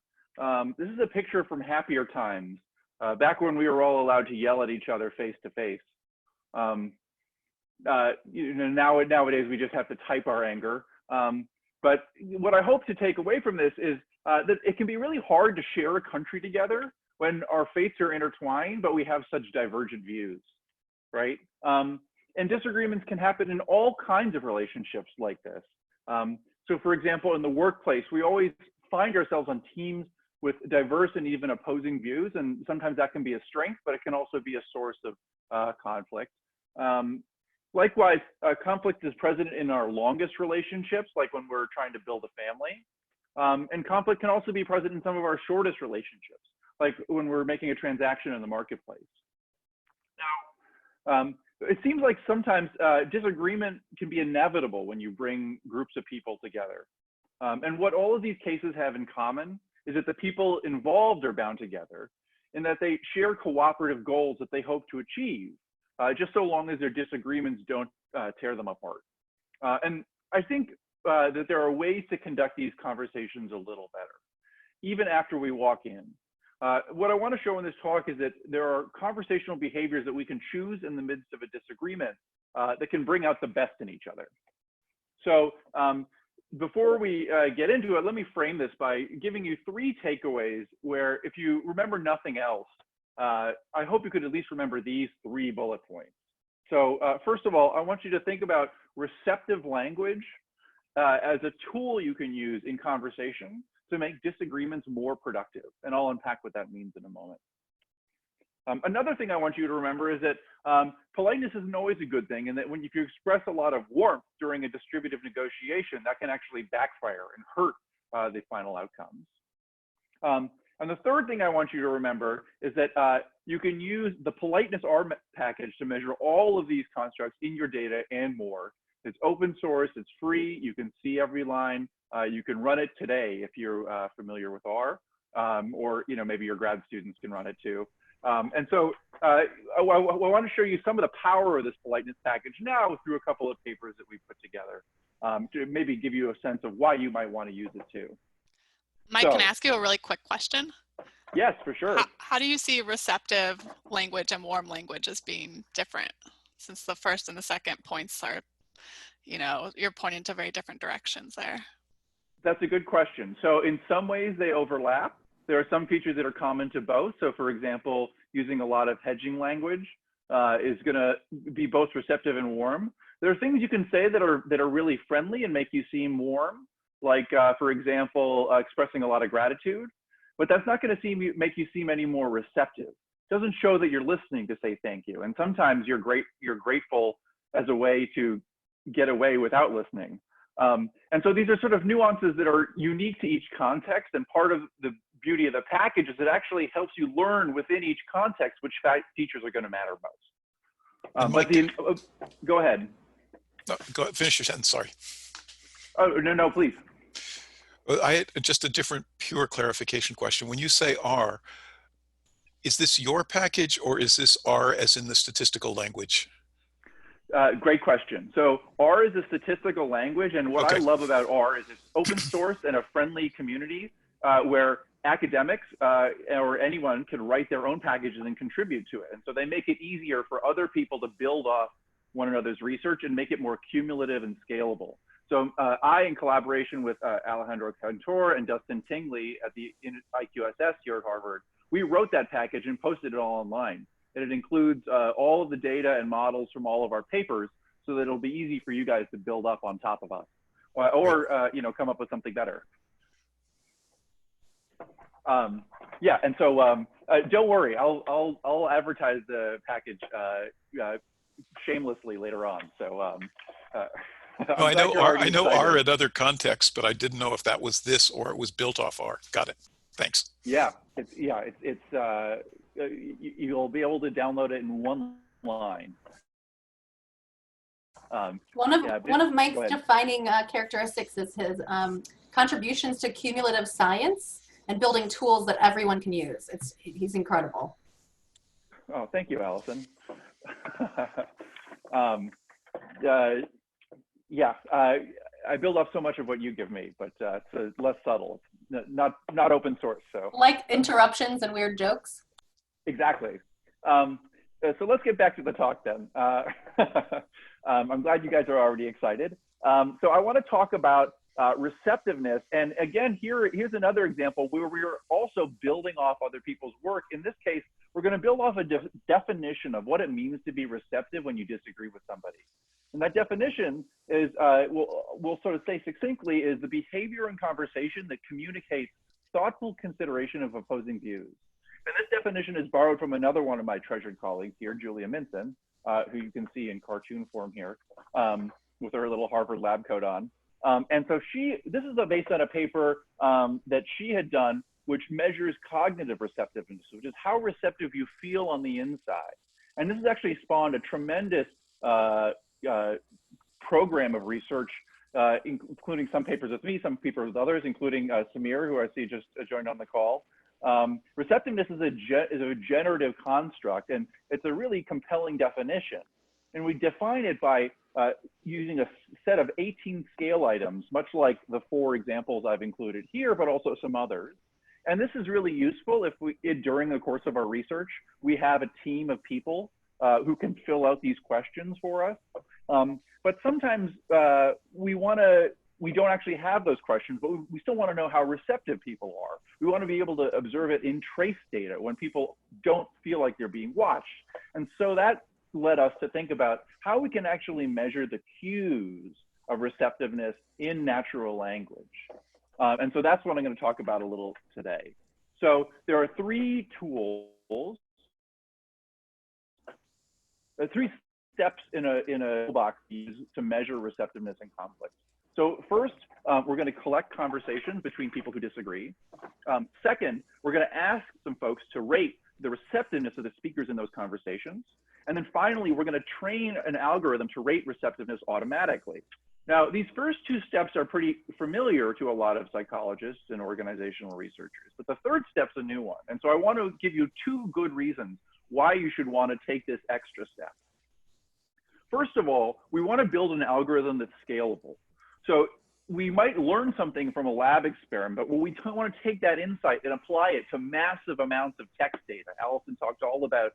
this is a picture from happier times, back when we were all allowed to yell at each other face to face. You know, nowadays we just have to type our anger. But what I hope to take away from this is that it can be really hard to share a country together when our fates are intertwined, but we have such divergent views, right? And disagreements can happen in all kinds of relationships like this. So for example, in the workplace, we always find ourselves on teams with diverse and even opposing views. And sometimes that can be a strength, but it can also be a source of conflict. Likewise, conflict is present in our longest relationships, like when we're trying to build a family. And conflict can also be present in some of our shortest relationships, like when we're making a transaction in the marketplace. Now, it seems like sometimes disagreement can be inevitable when you bring groups of people together. And what all of these cases have in common is that the people involved are bound together and that they share cooperative goals that they hope to achieve, just so long as their disagreements don't tear them apart. And I think that there are ways to conduct these conversations a little better, even after we walk in. What I want to show in this talk is that there are conversational behaviors that we can choose in the midst of a disagreement that can bring out the best in each other. So before we get into it, let me frame this by giving you 3 takeaways where, if you remember nothing else, I hope you could at least remember these 3 bullet points. So first of all, I want you to think about receptive language as a tool you can use in conversation to make disagreements more productive. And I'll unpack what that means in a moment. Another thing I want you to remember is that politeness isn't always a good thing, and that if you express a lot of warmth during a distributive negotiation, that can actually backfire and hurt the final outcomes. And the third thing I want you to remember is that you can use the Politeness R package to measure all of these constructs in your data and more. It's open source, it's free, you can see every line. You can run it today if you're familiar with R, or maybe your grad students can run it too. And so I want to show you some of the power of this politeness package now through a couple of papers that we put together to maybe give you a sense of why you might want to use it too. Mike, can I ask you a really quick question? Yes, for sure. How do you see receptive language and warm language as being different, since the first and the second points are, you're pointing to very different directions there? That's a good question. So in some ways they overlap. There are some features that are common to both. So for example, using a lot of hedging language is going to be both receptive and warm. There are things you can say that are really friendly and make you seem warm, like for example, expressing a lot of gratitude, but that's not going to make you seem any more receptive. It doesn't show that you're listening to say thank you. And sometimes you're grateful as a way to get away without listening. And so these are sort of nuances that are unique to each context, and part of the beauty of the package is it actually helps you learn within each context which features are going to matter most. Mike, Go ahead. Go ahead, finish your sentence, sorry. Oh, no, please. I had just a different pure clarification question. When you say R, is this your package or is this R as in the statistical language? Great question. So R is a statistical language, and what I love about R is it's open source and a friendly community where academics or anyone can write their own packages and contribute to it. And so they make it easier for other people to build off one another's research and make it more cumulative and scalable. So I, in collaboration with Alejandro Cantor and Dustin Tingley at the IQSS here at Harvard, we wrote that package and posted it all online. And it includes all of the data and models from all of our papers so that it'll be easy for you guys to build up on top of us or you know, come up with something better. Yeah, and so don't worry, I'll advertise the package shamelessly later on. So no, I know R in other contexts, but I didn't know if that was this or it was built off R. Got it. Thanks. Yeah, you'll be able to download it in one line. One of Mike's defining characteristics is his contributions to cumulative science and building tools that everyone can use. He's incredible. Oh, thank you, Allison. Yeah, I build up so much of what you give me, but it's less subtle. It's not open source. So like interruptions and weird jokes. Exactly. So let's get back to the talk then. I'm glad you guys are already excited. So I want to talk about receptiveness. And again, here's another example where we're also building off other people's work. In this case, we're going to build off a definition of what it means to be receptive when you disagree with somebody. And that definition is, we'll sort of say succinctly, is the behavior in conversation that communicates thoughtful consideration of opposing views. And this definition is borrowed from another one of my treasured colleagues here, Julia Minson, who you can see in cartoon form here with her little Harvard lab coat on. And so this is based on a paper that she had done, which measures cognitive receptiveness, which is how receptive you feel on the inside. And this has actually spawned a tremendous program of research, including some papers with me, some papers with others, including Samir, who I see just joined on the call. Receptiveness is a generative construct, and it's a really compelling definition. And we define it by using a set of 18 scale items, much like the 4 examples I've included here, but also some others. And this is really useful if during the course of our research, we have a team of people who can fill out these questions for us. But sometimes we don't actually have those questions, but we still want to know how receptive people are. We want to be able to observe it in trace data when people don't feel like they're being watched. And so that led us to think about how we can actually measure the cues of receptiveness in natural language. And so that's what I'm going to talk about a little today. So there are 3 tools, 3 steps in a box to measure receptiveness in conflict. So first, we're going to collect conversations between people who disagree. Second, we're going to ask some folks to rate the receptiveness of the speakers in those conversations. And then finally, we're going to train an algorithm to rate receptiveness automatically. Now, these first 2 steps are pretty familiar to a lot of psychologists and organizational researchers, but the third step's a new one. And so I want to give you 2 good reasons why you should want to take this extra step. First of all, we want to build an algorithm that's scalable. So we might learn something from a lab experiment, but we don't want to take that insight and apply it to massive amounts of text data. Alison talked all about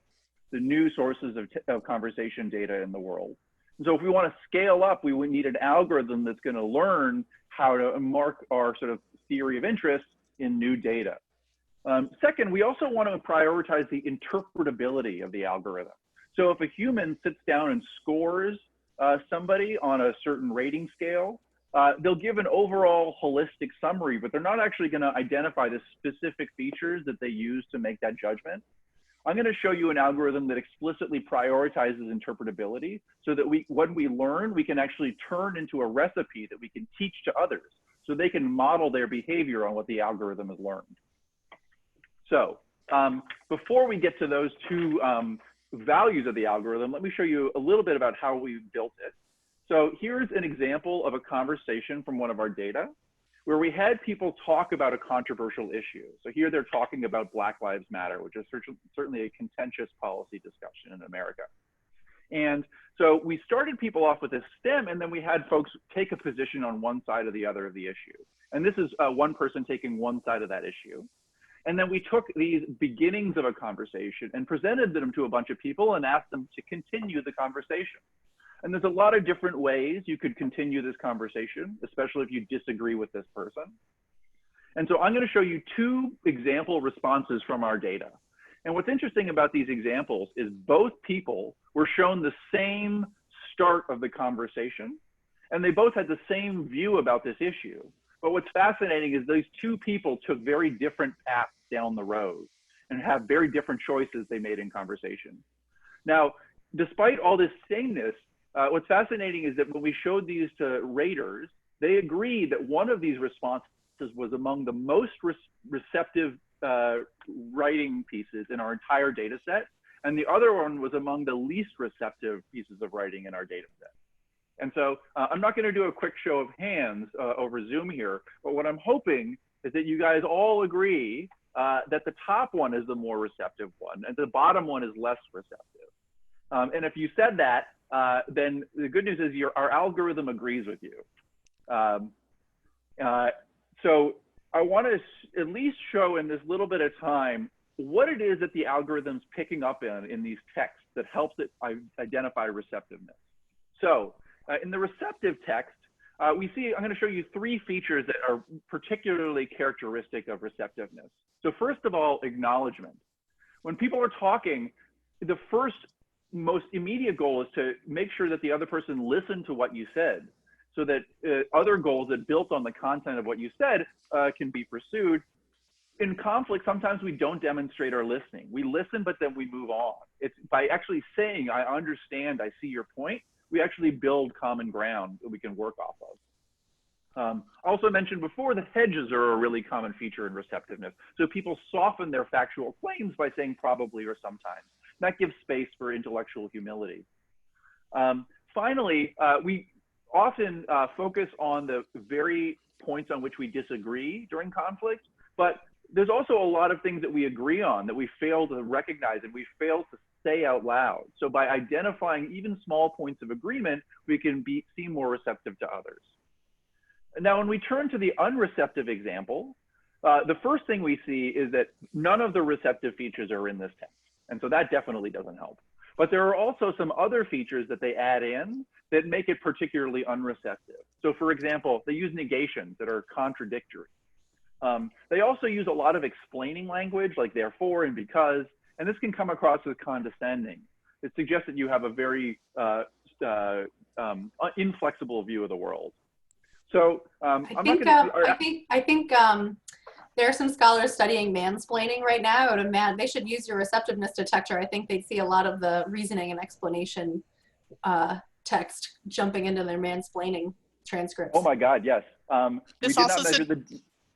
the new sources of conversation data in the world. And so if we want to scale up, we would need an algorithm that's going to learn how to mark our sort of theory of interest in new data. Second, we also want to prioritize the interpretability of the algorithm. So if a human sits down and scores somebody on a certain rating scale, they'll give an overall holistic summary, but they're not actually going to identify the specific features that they use to make that judgment. I'm going to show you an algorithm that explicitly prioritizes interpretability so that when we learn, we can actually turn into a recipe that we can teach to others so they can model their behavior on what the algorithm has learned. So before we get to those two values of the algorithm, let me show you a little bit about how we built it. So here's an example of a conversation from one of our data where we had people talk about a controversial issue. So here they're talking about Black Lives Matter, which is certainly a contentious policy discussion in America. And so we started people off with a stem, and then we had folks take a position on one side or the other of the issue. And this is one person taking one side of that issue. And then we took these beginnings of a conversation and presented them to a bunch of people and asked them to continue the conversation. And there's a lot of different ways you could continue this conversation, especially if you disagree with this person. And so I'm going to show you two example responses from our data. And what's interesting about these examples is both people were shown the same start of the conversation, and they both had the same view about this issue. But what's fascinating is these two people took very different paths down the road and have very different choices they made in conversation. Now, despite all this sameness, what's fascinating is that when we showed these to raters, they agreed that one of these responses was among the most receptive writing pieces in our entire data set, and the other one was among the least receptive pieces of writing in our data set. And so I'm not going to do a quick show of hands over Zoom here, but what I'm hoping is that you guys all agree that the top one is the more receptive one and the bottom one is less receptive. And if you said that, then the good news is our algorithm agrees with you. So I want to at least show in this little bit of time what it is that the algorithm's picking up in these texts that helps it identify receptiveness. So in the receptive text, we see, I'm going to show you three features that are particularly characteristic of receptiveness. So first of all, acknowledgement. When people are talking, the first most immediate goal is to make sure that the other person listened to what you said, so that other goals that built on the content of what you said can be pursued. In conflict, sometimes we don't demonstrate our listening. We listen, but then we move on. It's by actually saying, I understand, I see your point, we actually build common ground that we can work off of. Also mentioned before, the hedges are a really common feature in receptiveness. So people soften their factual claims by saying probably or sometimes. That gives space for intellectual humility. Finally, we often focus on the very points on which we disagree during conflict, but there's also a lot of things that we agree on that we fail to recognize and we fail to say out loud. So by identifying even small points of agreement, we can seem more receptive to others. Now, when we turn to the unreceptive example, the first thing we see is that none of the receptive features are in this text. And so that definitely doesn't help. But there are also some other features that they add in that make it particularly unreceptive. So for example, they use negations that are contradictory. They also use a lot of explaining language like therefore and because, and this can come across as condescending. It suggests that you have a very inflexible view of the world. So I think there are some scholars studying mansplaining right now. They should use your receptiveness detector. I think they'd see a lot of the reasoning and explanation text jumping into their mansplaining transcripts. Oh my God, yes. This also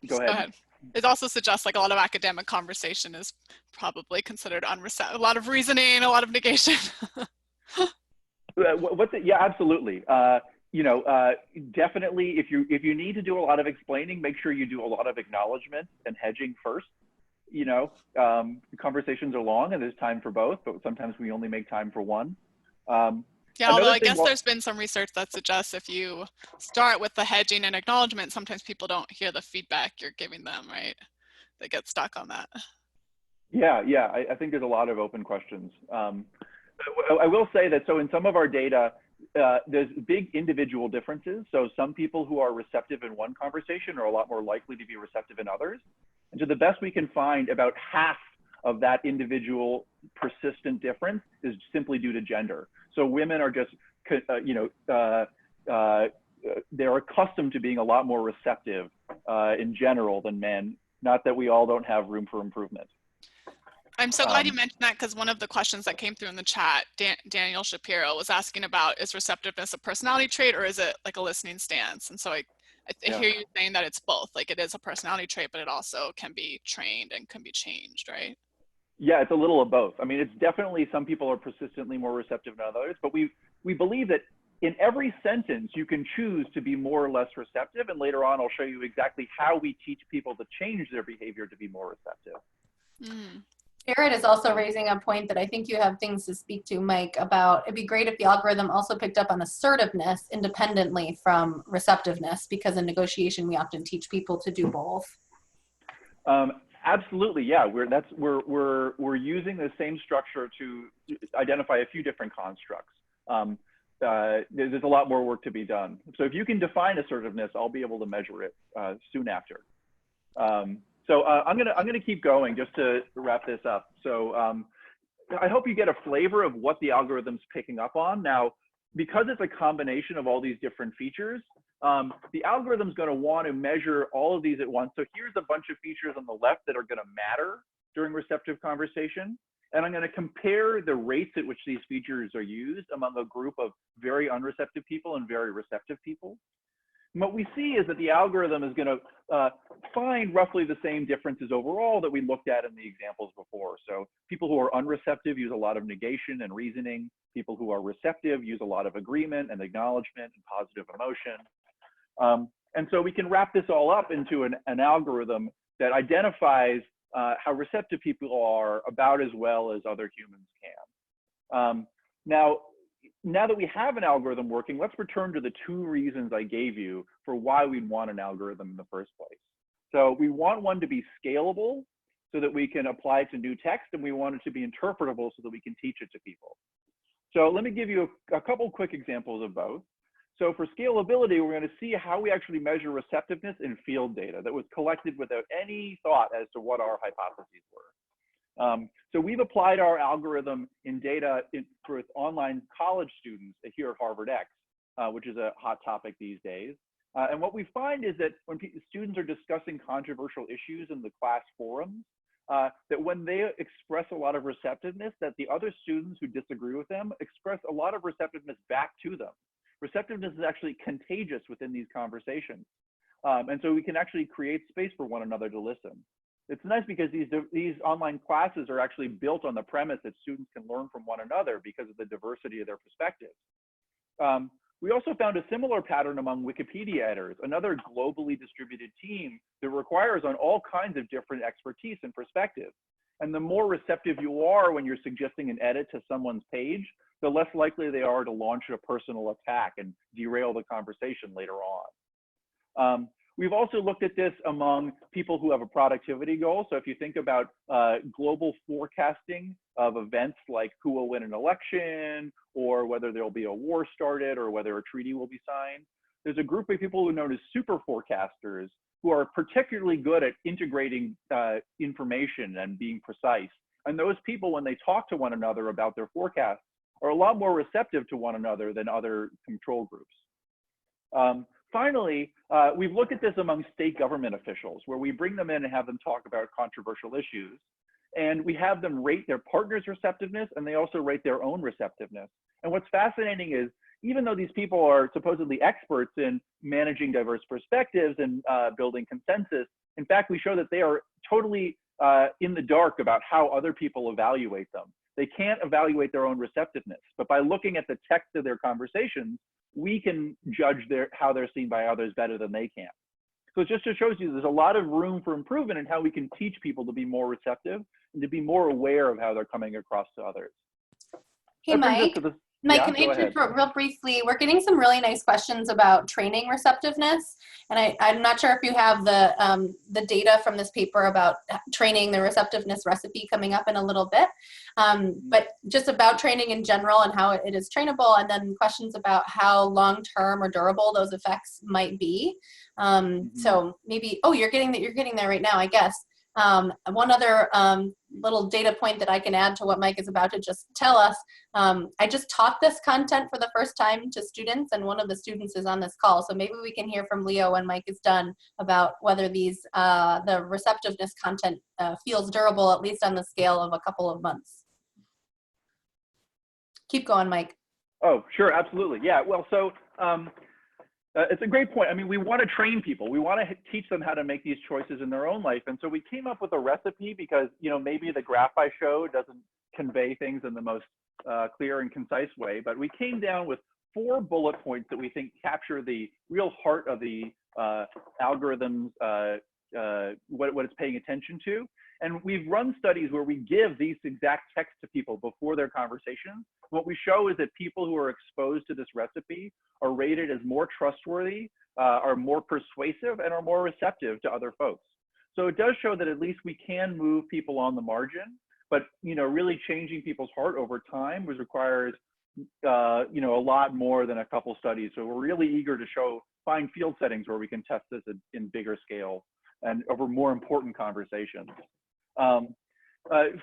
go ahead. It also suggests like a lot of academic conversation is probably considered unreceptive. A lot of reasoning, a lot of negation. Yeah, absolutely. Definitely, if you need to do a lot of explaining, make sure you do a lot of acknowledgement and hedging first. Conversations are long and there's time for both, but sometimes we only make time for one. Yeah, although I guess there's been some research that suggests if you start with the hedging and acknowledgement, sometimes people don't hear the feedback you're giving them, right? They get stuck on that. Yeah, I think there's a lot of open questions. I will say that, so in some of our data, there's big individual differences. So some people who are receptive in one conversation are a lot more likely to be receptive in others. And to the best we can find, about half of that individual persistent difference is simply due to gender. So women are just, they're accustomed to being a lot more receptive in general than men. Not that we all don't have room for improvement. I'm so glad you mentioned that, because one of the questions that came through in the chat, Daniel Shapiro was asking about, is receptiveness a personality trait or is it like a listening stance? And so I I hear you saying that it's both, like it is a personality trait, but it also can be trained and can be changed, right? Yeah, it's a little of both. I mean, it's definitely some people are persistently more receptive than others, but we believe that in every sentence you can choose to be more or less receptive, and later on I'll show you exactly how we teach people to change their behavior to be more receptive. Jared is also raising a point that I think you have things to speak to, Mike, about it'd be great if the algorithm also picked up on assertiveness independently from receptiveness, because in negotiation we often teach people to do both. Absolutely, yeah. We're using the same structure to identify a few different constructs. There's a lot more work to be done. So if you can define assertiveness, I'll be able to measure it soon after. So I'm gonna keep going just to wrap this up. So I hope you get a flavor of what the algorithm's picking up on. Now, because it's a combination of all these different features, the algorithm's going to want to measure all of these at once. So here's a bunch of features on the left that are going to matter during receptive conversation. And I'm going to compare the rates at which these features are used among a group of very unreceptive people and very receptive people. And what we see is that the algorithm is going to find roughly the same differences overall that we looked at in the examples before. So people who are unreceptive use a lot of negation and reasoning. People who are receptive use a lot of agreement and acknowledgement and positive emotion. And so we can wrap this all up into an algorithm that identifies how receptive people are about as well as other humans can. Now that we have an algorithm working, let's return to the two reasons I gave you for why we'd want an algorithm in the first place. So we want one to be scalable so that we can apply it to new text, and we want it to be interpretable so that we can teach it to people. So let me give you a couple quick examples of both. So for scalability, we're going to see how we actually measure receptiveness in field data that was collected without any thought as to what our hypotheses were. So we've applied our algorithm in data for online college students here at Harvard X, which is a hot topic these days. And what we find is that when students are discussing controversial issues in the class forums, that when they express a lot of receptiveness, that the other students who disagree with them express a lot of receptiveness back to them. Receptiveness is actually contagious within these conversations. And so we can actually create space for one another to listen. It's nice because these online classes are actually built on the premise that students can learn from one another because of the diversity of their perspectives. We also found a similar pattern among Wikipedia editors, another globally distributed team that requires on all kinds of different expertise and perspectives. And the more receptive you are when you're suggesting an edit to someone's page, the less likely they are to launch a personal attack and derail the conversation later on. We've also looked at this among people who have a productivity goal. So if you think about global forecasting of events like who will win an election, or whether there'll be a war started, or whether a treaty will be signed, there's a group of people who are known as super forecasters who are particularly good at integrating information and being precise. And those people, when they talk to one another about their forecasts, are a lot more receptive to one another than other control groups. Finally, we've looked at this among state government officials, where we bring them in and have them talk about controversial issues. And we have them rate their partner's receptiveness, and they also rate their own receptiveness. And what's fascinating is, even though these people are supposedly experts in managing diverse perspectives and building consensus, in fact, we show that they are totally in the dark about how other people evaluate them. They can't evaluate their own receptiveness, but by looking at the text of their conversations, we can judge how they're seen by others better than they can. So it just shows you there's a lot of room for improvement in how we can teach people to be more receptive and to be more aware of how they're coming across to others. Hey, Mike. Mike, can I interrupt real briefly? We're getting some really nice questions about training receptiveness, and I'm not sure if you have the data from this paper about training the receptiveness recipe coming up in a little bit, but just about training in general and how it is trainable, and then questions about how long-term or durable those effects might be. So maybe, oh, you're getting there right now, I guess. One other little data point that I can add to what Mike is about to just tell us, I just taught this content for the first time to students, and one of the students is on this call, so maybe we can hear from Leo when Mike is done about whether these the receptiveness content feels durable, at least on the scale of a couple of months. Keep going, Mike. Oh, sure, absolutely. Yeah, well, so It's a great point. I mean, we want to train people. We want to teach them how to make these choices in their own life. And so we came up with a recipe because, you know, maybe the graph I showed doesn't convey things in the most clear and concise way, but we came down with 4 bullet points that we think capture the real heart of the algorithms, what it's paying attention to. And we've run studies where we give these exact text to people before their conversation. What we show is that people who are exposed to this recipe are rated as more trustworthy, are more persuasive, and are more receptive to other folks. So it does show that at least we can move people on the margin, but, you know, really changing people's heart over time requires, you know, a lot more than a couple studies. So we're really eager to find field settings where we can test this in bigger scale and over more important conversations.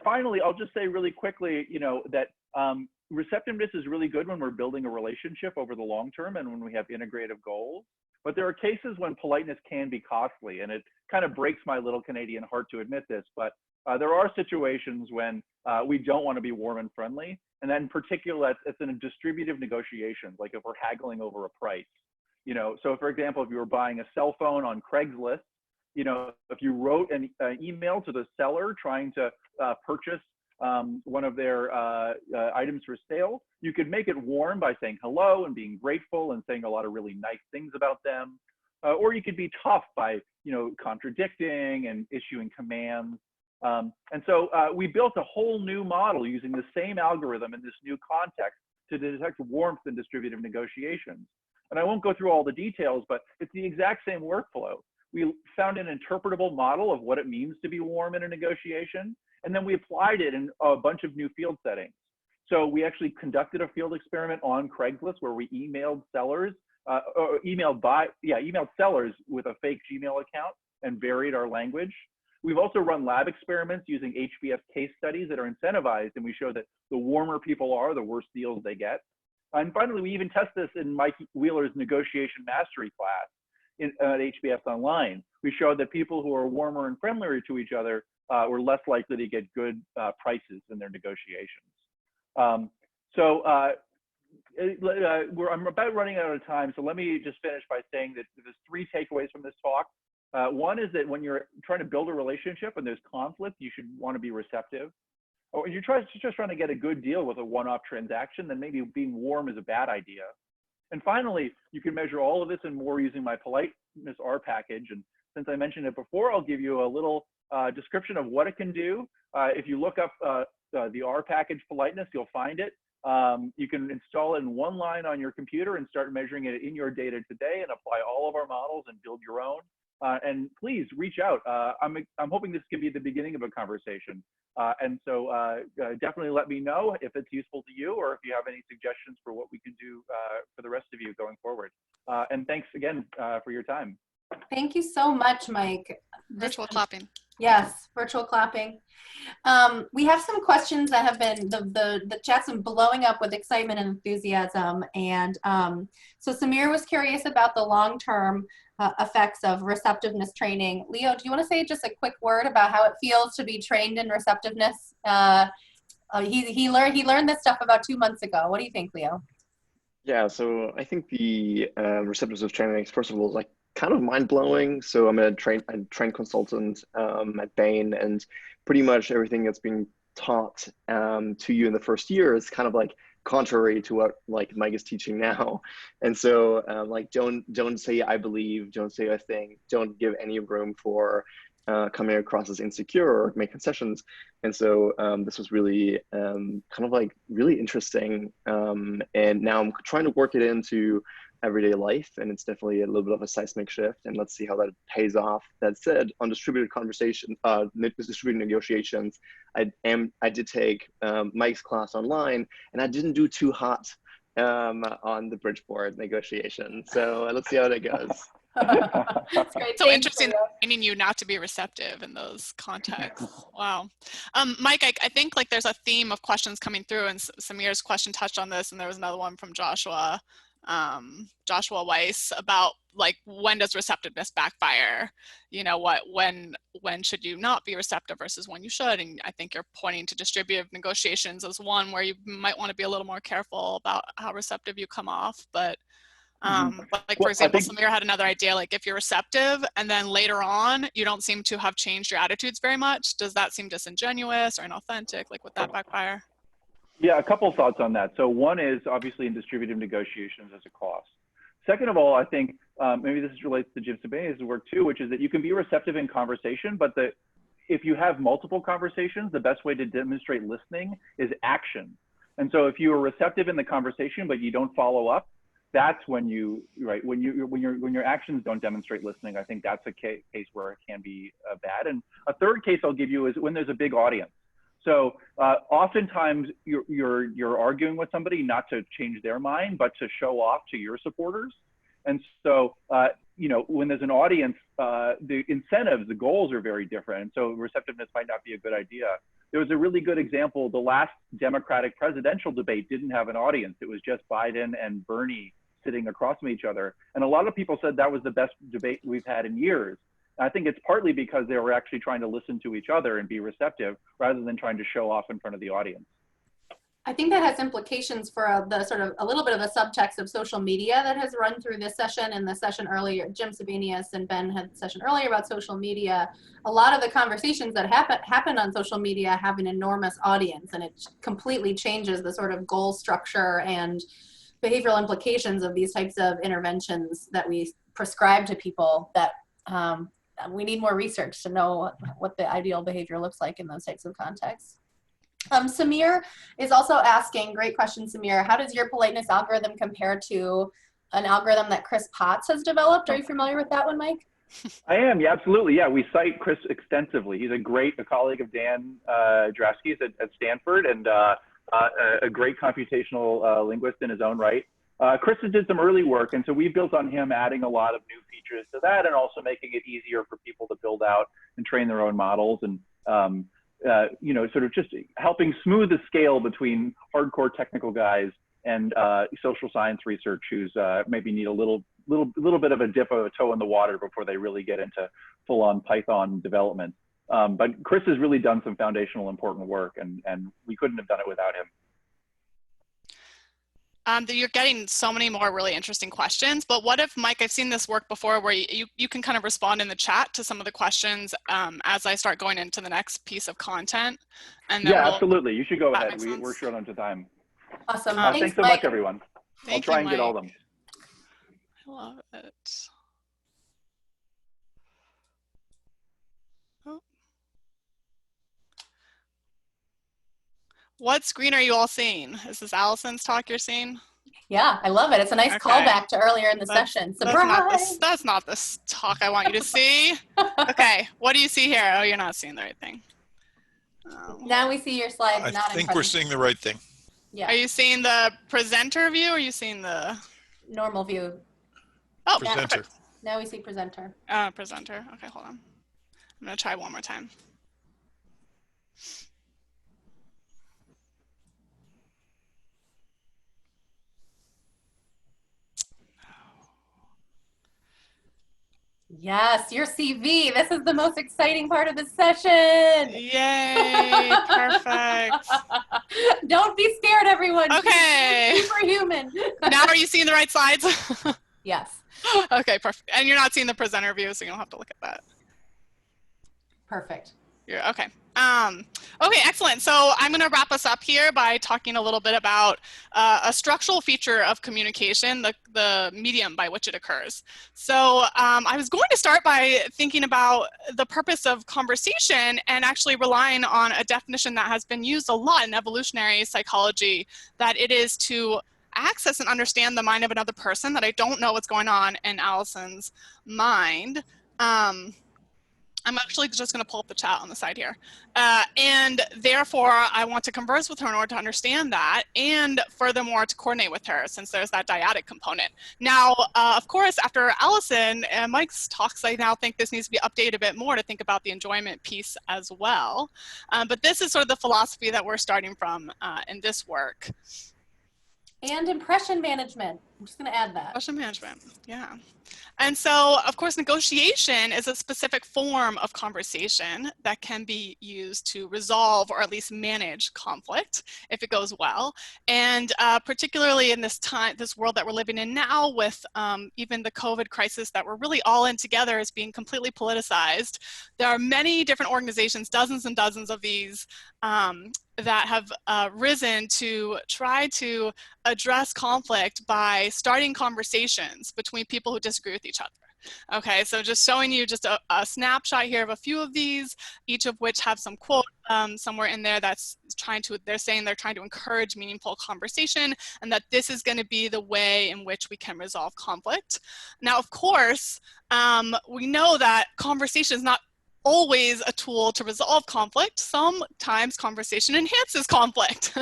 Finally, I'll just say really quickly, you know, that receptiveness is really good when we're building a relationship over the long term and when we have integrative goals. But there are cases when politeness can be costly, and it kind of breaks my little Canadian heart to admit this, but there are situations when we don't want to be warm and friendly. And then in particular, it's in a distributive negotiations, like if we're haggling over a price. You know, so for example, if you were buying a cell phone on Craigslist, you know, if you wrote an email to the seller trying to purchase one of their items for sale, you could make it warm by saying hello and being grateful and saying a lot of really nice things about them. Or you could be tough by, you know, contradicting and issuing commands. And so we built a whole new model using the same algorithm in this new context to detect warmth in distributive negotiations. And I won't go through all the details, but it's the exact same workflow. We found an interpretable model of what it means to be warm in a negotiation, and then we applied it in a bunch of new field settings. So we actually conducted a field experiment on Craigslist where we emailed sellers, emailed sellers with a fake Gmail account and varied our language. We've also run lab experiments using HBS case studies that are incentivized, and we show that the warmer people are, the worse deals they get. And finally, we even test this in Mike Wheeler's negotiation mastery class at HBS Online. We showed that people who are warmer and friendlier to each other were less likely to get good prices in their negotiations. I'm about running out of time, so let me just finish by saying that there's 3 takeaways from this talk. One is that when you're trying to build a relationship and there's conflict, you should want to be receptive. Or if you're just trying to get a good deal with a one-off transaction, then maybe being warm is a bad idea. And finally, you can measure all of this and more using my Politeness R package. And since I mentioned it before, I'll give you a little description of what it can do. If you look up the R package Politeness, you'll find it. You can install it in one line on your computer and start measuring it in your data today and apply all of our models and build your own. And please reach out. I'm hoping this can be the beginning of a conversation. And so definitely let me know if it's useful to you or if you have any suggestions for what we can do for the rest of you going forward. And thanks again for your time. Thank you so much, Mike. Virtual clapping. Yes, virtual clapping. We have some questions that have been, the chat's been blowing up with excitement and enthusiasm. And so Samir was curious about the long-term effects of receptiveness training. Leo, do you want to say just a quick word about how it feels to be trained in receptiveness? He learned this stuff about 2 months ago. What do you think, Leo? Yeah, so I think the receptiveness training, first of all, is like kind of mind-blowing. So I'm a trained consultant at Bain, and pretty much everything that's being taught to you in the first year is kind of like contrary to what like Mike is teaching now. And so like don't say I believe, don't say I think, don't give any room for coming across as insecure or make concessions. And so this was really kind of like really interesting. And now I'm trying to work it into everyday life, and it's definitely a little bit of a seismic shift, and let's see how that pays off. That said, on distributed conversation, distributed negotiations, I did take Mike's class online, and I didn't do too hot on the Bridgeport negotiation. So let's see how that goes. That's great. So interesting training you not to be receptive in those contexts. Wow. Mike, I think like there's a theme of questions coming through, and Samir's question touched on this, and there was another one from Joshua Weiss about like, when does receptiveness backfire? You know, when should you not be receptive versus when you should? And I think you're pointing to distributive negotiations as one where you might want to be a little more careful about how receptive you come off. But Like, for example, Samir had another idea, like if you're receptive and then later on you don't seem to have changed your attitudes very much, does that seem disingenuous or inauthentic? Like, would that backfire? Yeah, a couple thoughts on that. So one is obviously in distributive negotiations as a cost. Second of all, I think maybe this relates to Jim Sabani's work too, which is that you can be receptive in conversation, but if you have multiple conversations, the best way to demonstrate listening is action. And so if you are receptive in the conversation, but you don't follow up, that's when when your actions don't demonstrate listening. I think that's a case where it can be bad. And a third case I'll give you is when there's a big audience. So oftentimes you're arguing with somebody not to change their mind, but to show off to your supporters. And so when there's an audience, the incentives, the goals are very different. And so receptiveness might not be a good idea. There was a really good example. The last Democratic presidential debate didn't have an audience. It was just Biden and Bernie sitting across from each other. And a lot of people said that was the best debate we've had in years. I think it's partly because they were actually trying to listen to each other and be receptive rather than trying to show off in front of the audience. I think that has implications for the sort of a little bit of the subtext of social media that has run through this session and the session earlier. Jim Sabanius and Ben had a session earlier about social media. A lot of the conversations that happen on social media have an enormous audience, and it completely changes the sort of goal structure and behavioral implications of these types of interventions that we prescribe to people. That we need more research to know what the ideal behavior looks like in those types of contexts. Samir is also asking, great question, Samir, how does your politeness algorithm compare to an algorithm that Chris Potts has developed? Are you familiar with that one, Mike? I am, yeah, absolutely. Yeah, we cite Chris extensively. He's a colleague of Dan Drasky's at Stanford, and a great computational linguist in his own right. Chris did some early work, and so we built on him, adding a lot of new features to that, and also making it easier for people to build out and train their own models, and sort of just helping smooth the scale between hardcore technical guys and social science research who's maybe need a little bit of a dip of a toe in the water before they really get into full-on Python development. But Chris has really done some foundational important work, and we couldn't have done it without him. You're getting so many more really interesting questions, but what if, Mike, I've seen this work before where you can kind of respond in the chat to some of the questions as I start going into the next piece of content. And then absolutely. You should go ahead. We're short on time. Awesome. Thanks so much, everyone. I'll try and get all of them. I love it. Oh. What screen are you all seeing? Is this Alison's talk you're seeing? Yeah, I love it. It's a nice callback to earlier in the session. Surprise! That's not the talk I want you to see. Okay, what do you see here? Oh, you're not seeing the right thing. Now we see your slides. I think we're seeing the right thing. Yeah. Are you seeing the presenter view, or are you seeing the normal view? Oh, presenter. Now we see presenter. Presenter. Okay, hold on. I'm gonna try one more time. Yes, your CV. This is the most exciting part of the session. Yay, perfect. Don't be scared, everyone. Okay. She's superhuman. Now are you seeing the right slides? Yes. Okay, perfect. And you're not seeing the presenter view, so you don't have to look at that. Perfect. Yeah, okay. Okay, excellent. So I'm going to wrap us up here by talking a little bit about a structural feature of communication, the medium by which it occurs. So I was going to start by thinking about the purpose of conversation and actually relying on a definition that has been used a lot in evolutionary psychology, that it is to access and understand the mind of another person, that I don't know what's going on in Alison's mind. I'm actually just going to pull up the chat on the side here. And therefore, I want to converse with her in order to understand that, and furthermore, to coordinate with her, since there's that dyadic component. Now, of course, after Alison and Mike's talks, I now think this needs to be updated a bit more to think about the enjoyment piece as well. But this is sort of the philosophy that we're starting from in this work. And impression management. I'm just going to add that. Question management, yeah. And so, of course, negotiation is a specific form of conversation that can be used to resolve or at least manage conflict if it goes well. And particularly in this world that we're living in now with even the COVID crisis that we're really all in together is being completely politicized. There are many different organizations, dozens and dozens of these, that have risen to try to address conflict by starting conversations between people who disagree with each other. Okay, so just showing you just a snapshot here of a few of these, each of which have some quote somewhere in there that's they're saying they're trying to encourage meaningful conversation and that this is going to be the way in which we can resolve conflict. Now, of course, we know that conversation is not always a tool to resolve conflict. Sometimes conversation enhances conflict.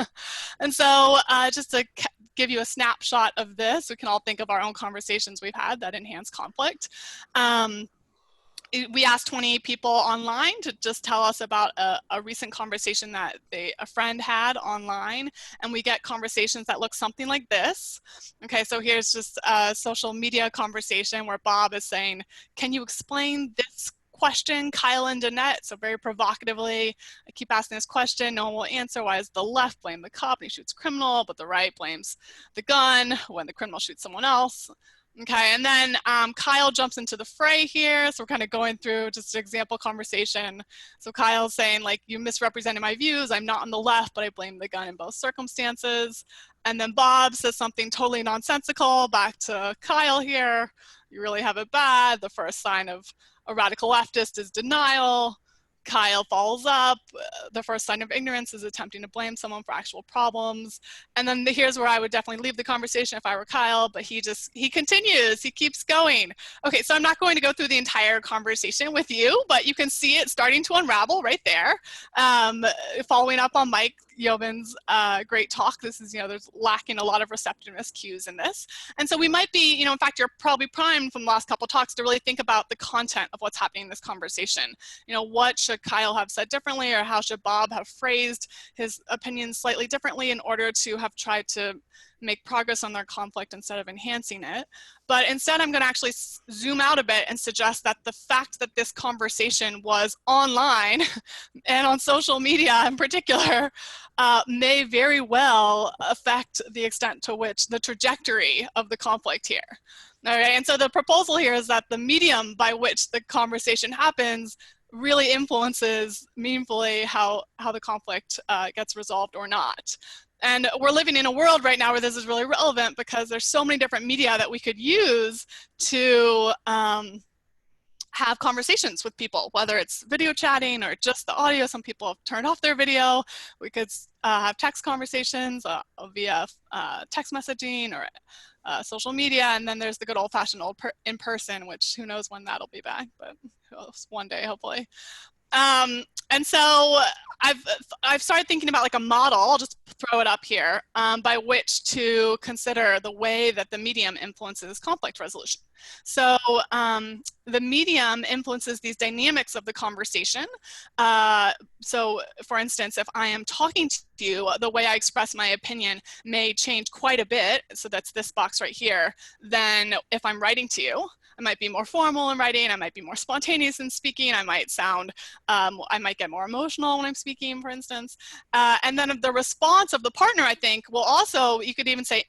And so just to give you a snapshot of this, we can all think of our own conversations we've had that enhance conflict. We asked 20 people online to just tell us about a recent conversation that a friend had online, and we get conversations that look something like this. Okay, so here's just a social media conversation where Bob is saying, can you explain this question, Kyle and Danette? So very provocatively, I keep asking this question, no one will answer. Why does the left blame the cop and he shoots criminal, but the right blames the gun when the criminal shoots someone else? Okay, and then Kyle jumps into the fray here. So we're kind of going through just an example conversation. So Kyle's saying, like, you misrepresented my views. I'm not on the left, but I blame the gun in both circumstances. And then Bob says something totally nonsensical back to Kyle here. You really have it bad. The first sign of a radical leftist is denial. Kyle follows up. The first sign of ignorance is attempting to blame someone for actual problems. And then here's where I would definitely leave the conversation if I were Kyle, but he continues, he keeps going. Okay, so I'm not going to go through the entire conversation with you, but you can see it starting to unravel right there. Following up on Mike Yeomans' great talk, this is, there's lacking a lot of receptiveness cues in this. And so we might be, in fact, you're probably primed from the last couple of talks to really think about the content of what's happening in this conversation. What should Kyle have said differently, or how should Bob have phrased his opinions slightly differently in order to have tried to make progress on their conflict instead of enhancing it. But instead, I'm going to actually zoom out a bit and suggest that the fact that this conversation was online and on social media in particular may very well affect the extent to which the trajectory of the conflict here. All right, and so the proposal here is that the medium by which the conversation happens really influences meaningfully how the conflict gets resolved or not. And we're living in a world right now where this is really relevant because there's so many different media that we could use to have conversations with people, whether it's video chatting or just the audio. Some people have turned off their video. We could have text conversations via text messaging or social media. And then there's the good old-fashioned in-person, which who knows when that'll be back, but one day, hopefully. And so I've started thinking about like a model, I'll just throw it up here, by which to consider the way that the medium influences conflict resolution. So the medium influences these dynamics of the conversation. So for instance, if I am talking to you, the way I express my opinion may change quite a bit. So that's this box right here. Than if I'm writing to you. I might be more formal in writing, I might be more spontaneous in speaking, I might sound, I might get more emotional when I'm speaking, for instance. And then the response of the partner, I think, will also, you could even say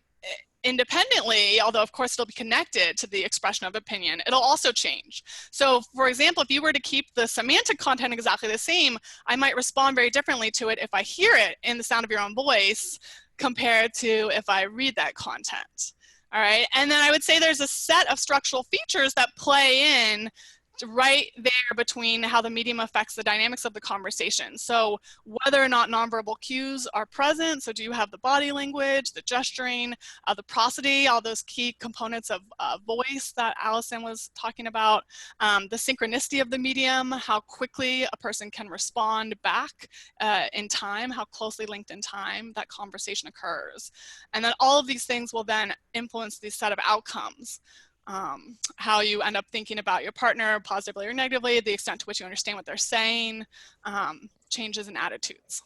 independently, although of course it'll be connected to the expression of opinion, it'll also change. So for example, if you were to keep the semantic content exactly the same, I might respond very differently to it if I hear it in the sound of your own voice compared to if I read that content. All right, and then I would say there's a set of structural features that play in right there between how the medium affects the dynamics of the conversation. So whether or not nonverbal cues are present, so do you have the body language, the gesturing, the prosody, all those key components of voice that Alison was talking about, the synchronicity of the medium, how quickly a person can respond back in time, how closely linked in time that conversation occurs. And then all of these things will then influence the set of outcomes. How you end up thinking about your partner positively or negatively, the extent to which you understand what they're saying, changes in attitudes.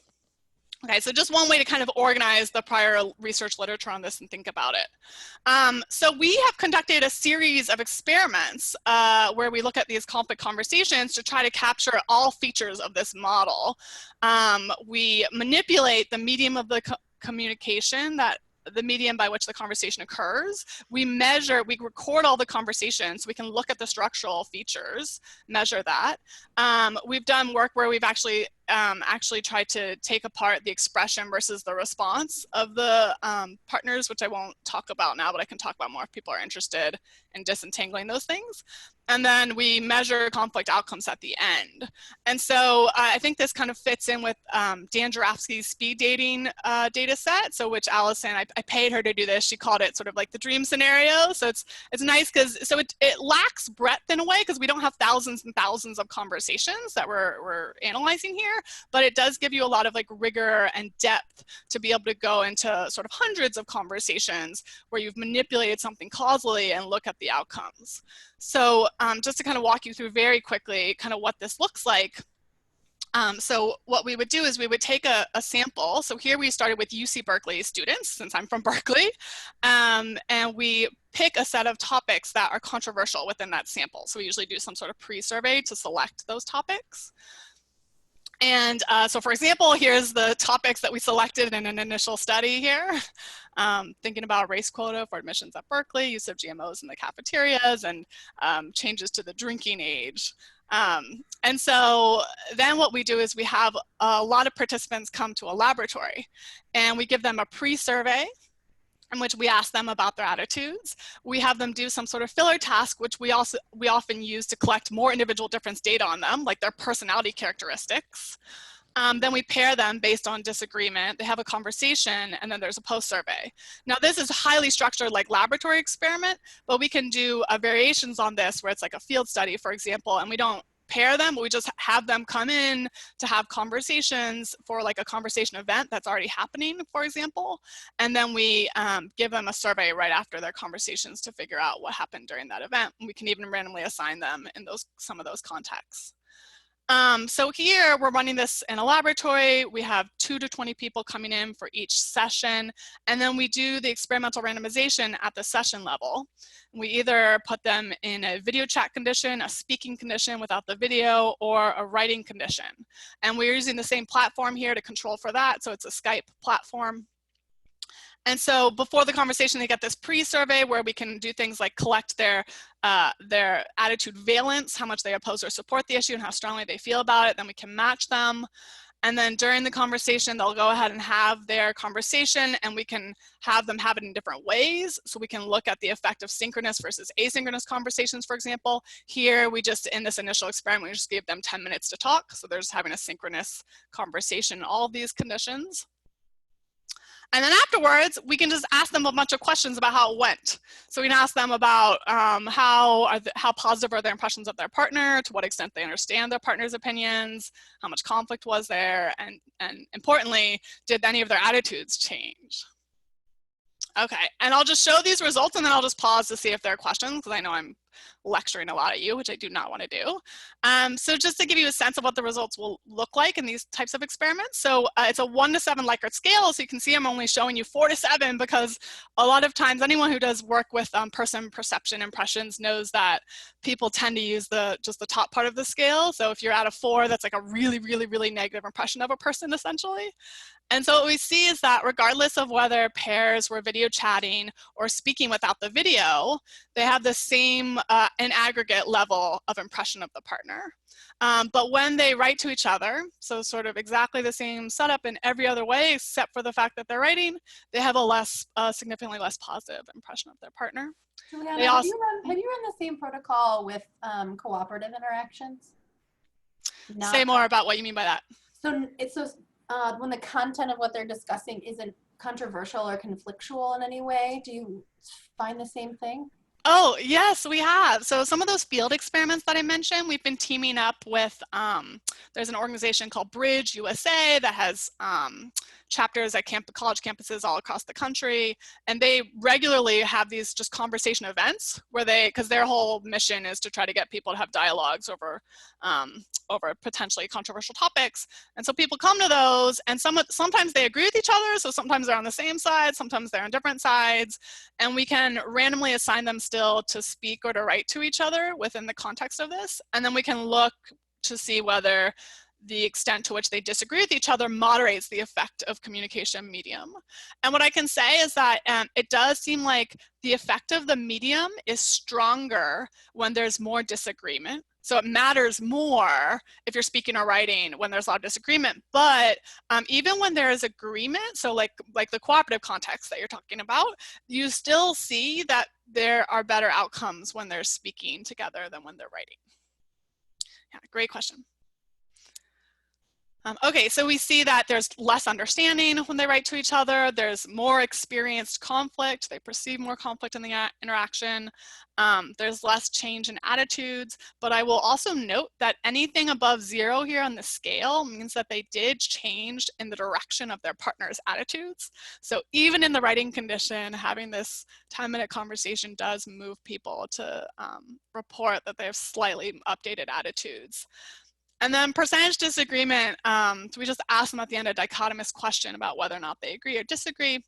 Okay, so just one way to kind of organize the prior research literature on this and think about it. So we have conducted a series of experiments where we look at these conflict conversations to try to capture all features of this model. We manipulate the medium of the communication, the medium by which the conversation occurs. We record all the conversations so we can look at the structural features, measure that. We've done work where we've actually tried to take apart the expression versus the response of the partners, which I won't talk about now, but I can talk about more if people are interested in disentangling those things. And then we measure conflict outcomes at the end. And so I think this kind of fits in with Dan Jarofsky's speed dating data set. So which Alison, I paid her to do this. She called it sort of like the dream scenario. So it's nice because it lacks breadth in a way because we don't have thousands and thousands of conversations that we're analyzing here, but it does give you a lot of like rigor and depth to be able to go into sort of hundreds of conversations where you've manipulated something causally and look at the outcomes. So just to kind of walk you through very quickly kind of what this looks like. So what we would do is we would take a sample. So here we started with UC Berkeley students, since I'm from Berkeley, and we pick a set of topics that are controversial within that sample. So we usually do some sort of pre-survey to select those topics. And so for example, here's the topics that we selected in an initial study here. Thinking about race quota for admissions at Berkeley, use of GMOs in the cafeterias, and changes to the drinking age. And so then what we do is we have a lot of participants come to a laboratory and we give them a pre-survey in which we ask them about their attitudes. We have them do some sort of filler task, which we often use to collect more individual difference data on them, like their personality characteristics. Then we pair them based on disagreement. They have a conversation, and then there's a post-survey. Now, this is highly structured like laboratory experiment, but we can do variations on this where it's like a field study, for example, and we don't pair them, but we just have them come in to have conversations for like a conversation event that's already happening, for example. And then we give them a survey right after their conversations to figure out what happened during that event. And we can even randomly assign them in some of those contexts. So here we're running this in a laboratory. We have 2 to 20 people coming in for each session. And then we do the experimental randomization at the session level. We either put them in a video chat condition, a speaking condition without the video, or a writing condition. And we're using the same platform here to control for that. So it's a Skype platform. And so before the conversation, they get this pre-survey where we can do things like collect their attitude valence, how much they oppose or support the issue and how strongly they feel about it. Then we can match them. And then during the conversation, they'll go ahead and have their conversation, and we can have them have it in different ways. So we can look at the effect of synchronous versus asynchronous conversations, for example. Here, in this initial experiment, we just gave them 10 minutes to talk. So they're just having a synchronous conversation in all of these conditions. And then afterwards, we can just ask them a bunch of questions about how it went. So we can ask them about how positive are their impressions of their partner, to what extent they understand their partner's opinions, how much conflict was there, and importantly, did any of their attitudes change? Okay, and I'll just show these results and then I'll just pause to see if there are questions because I know I'm lecturing a lot at you, which I do not want to do. So just to give you a sense of what the results will look like in these types of experiments. So it's a 1 to 7 Likert scale. So you can see I'm only showing you 4 to 7 because a lot of times anyone who does work with person perception impressions knows that people tend to use just the top part of the scale. So if you're at a 4, that's like a really, really, really negative impression of a person essentially. And so what we see is that regardless of whether pairs were video chatting or speaking without the video, they have the same an aggregate level of impression of the partner. But when they write to each other, so sort of exactly the same setup in every other way, except for the fact that they're writing, they have a significantly less positive impression of their partner. Juliana, have you run the same protocol with cooperative interactions? Say more about what you mean by that. So when the content of what they're discussing isn't controversial or conflictual in any way, do you find the same thing? Oh, yes, we have. So some of those field experiments that I mentioned, we've been teaming up with, there's an organization called Bridge USA that has chapters at college campuses all across the country. And they regularly have these just conversation events where because their whole mission is to try to get people to have dialogues over potentially controversial topics. And so people come to those, and sometimes they agree with each other. So sometimes they're on the same side, sometimes they're on different sides. And we can randomly assign them still to speak or to write to each other within the context of this. And then we can look to see whether the extent to which they disagree with each other moderates the effect of communication medium. And what I can say is that it does seem like the effect of the medium is stronger when there's more disagreement. So it matters more if you're speaking or writing when there's a lot of disagreement. But even when there is agreement, so like the cooperative context that you're talking about, you still see that there are better outcomes when they're speaking together than when they're writing. Yeah, great question. Okay, so we see that there's less understanding when they write to each other. There's more experienced conflict. They perceive more conflict in the interaction. There's less change in attitudes. But I will also note that anything above 0 here on the scale means that they did change in the direction of their partner's attitudes. So even in the writing condition, having this 10-minute conversation does move people to report that they have slightly updated attitudes. And then percentage disagreement, so we just asked them at the end a dichotomous question about whether or not they agree or disagree.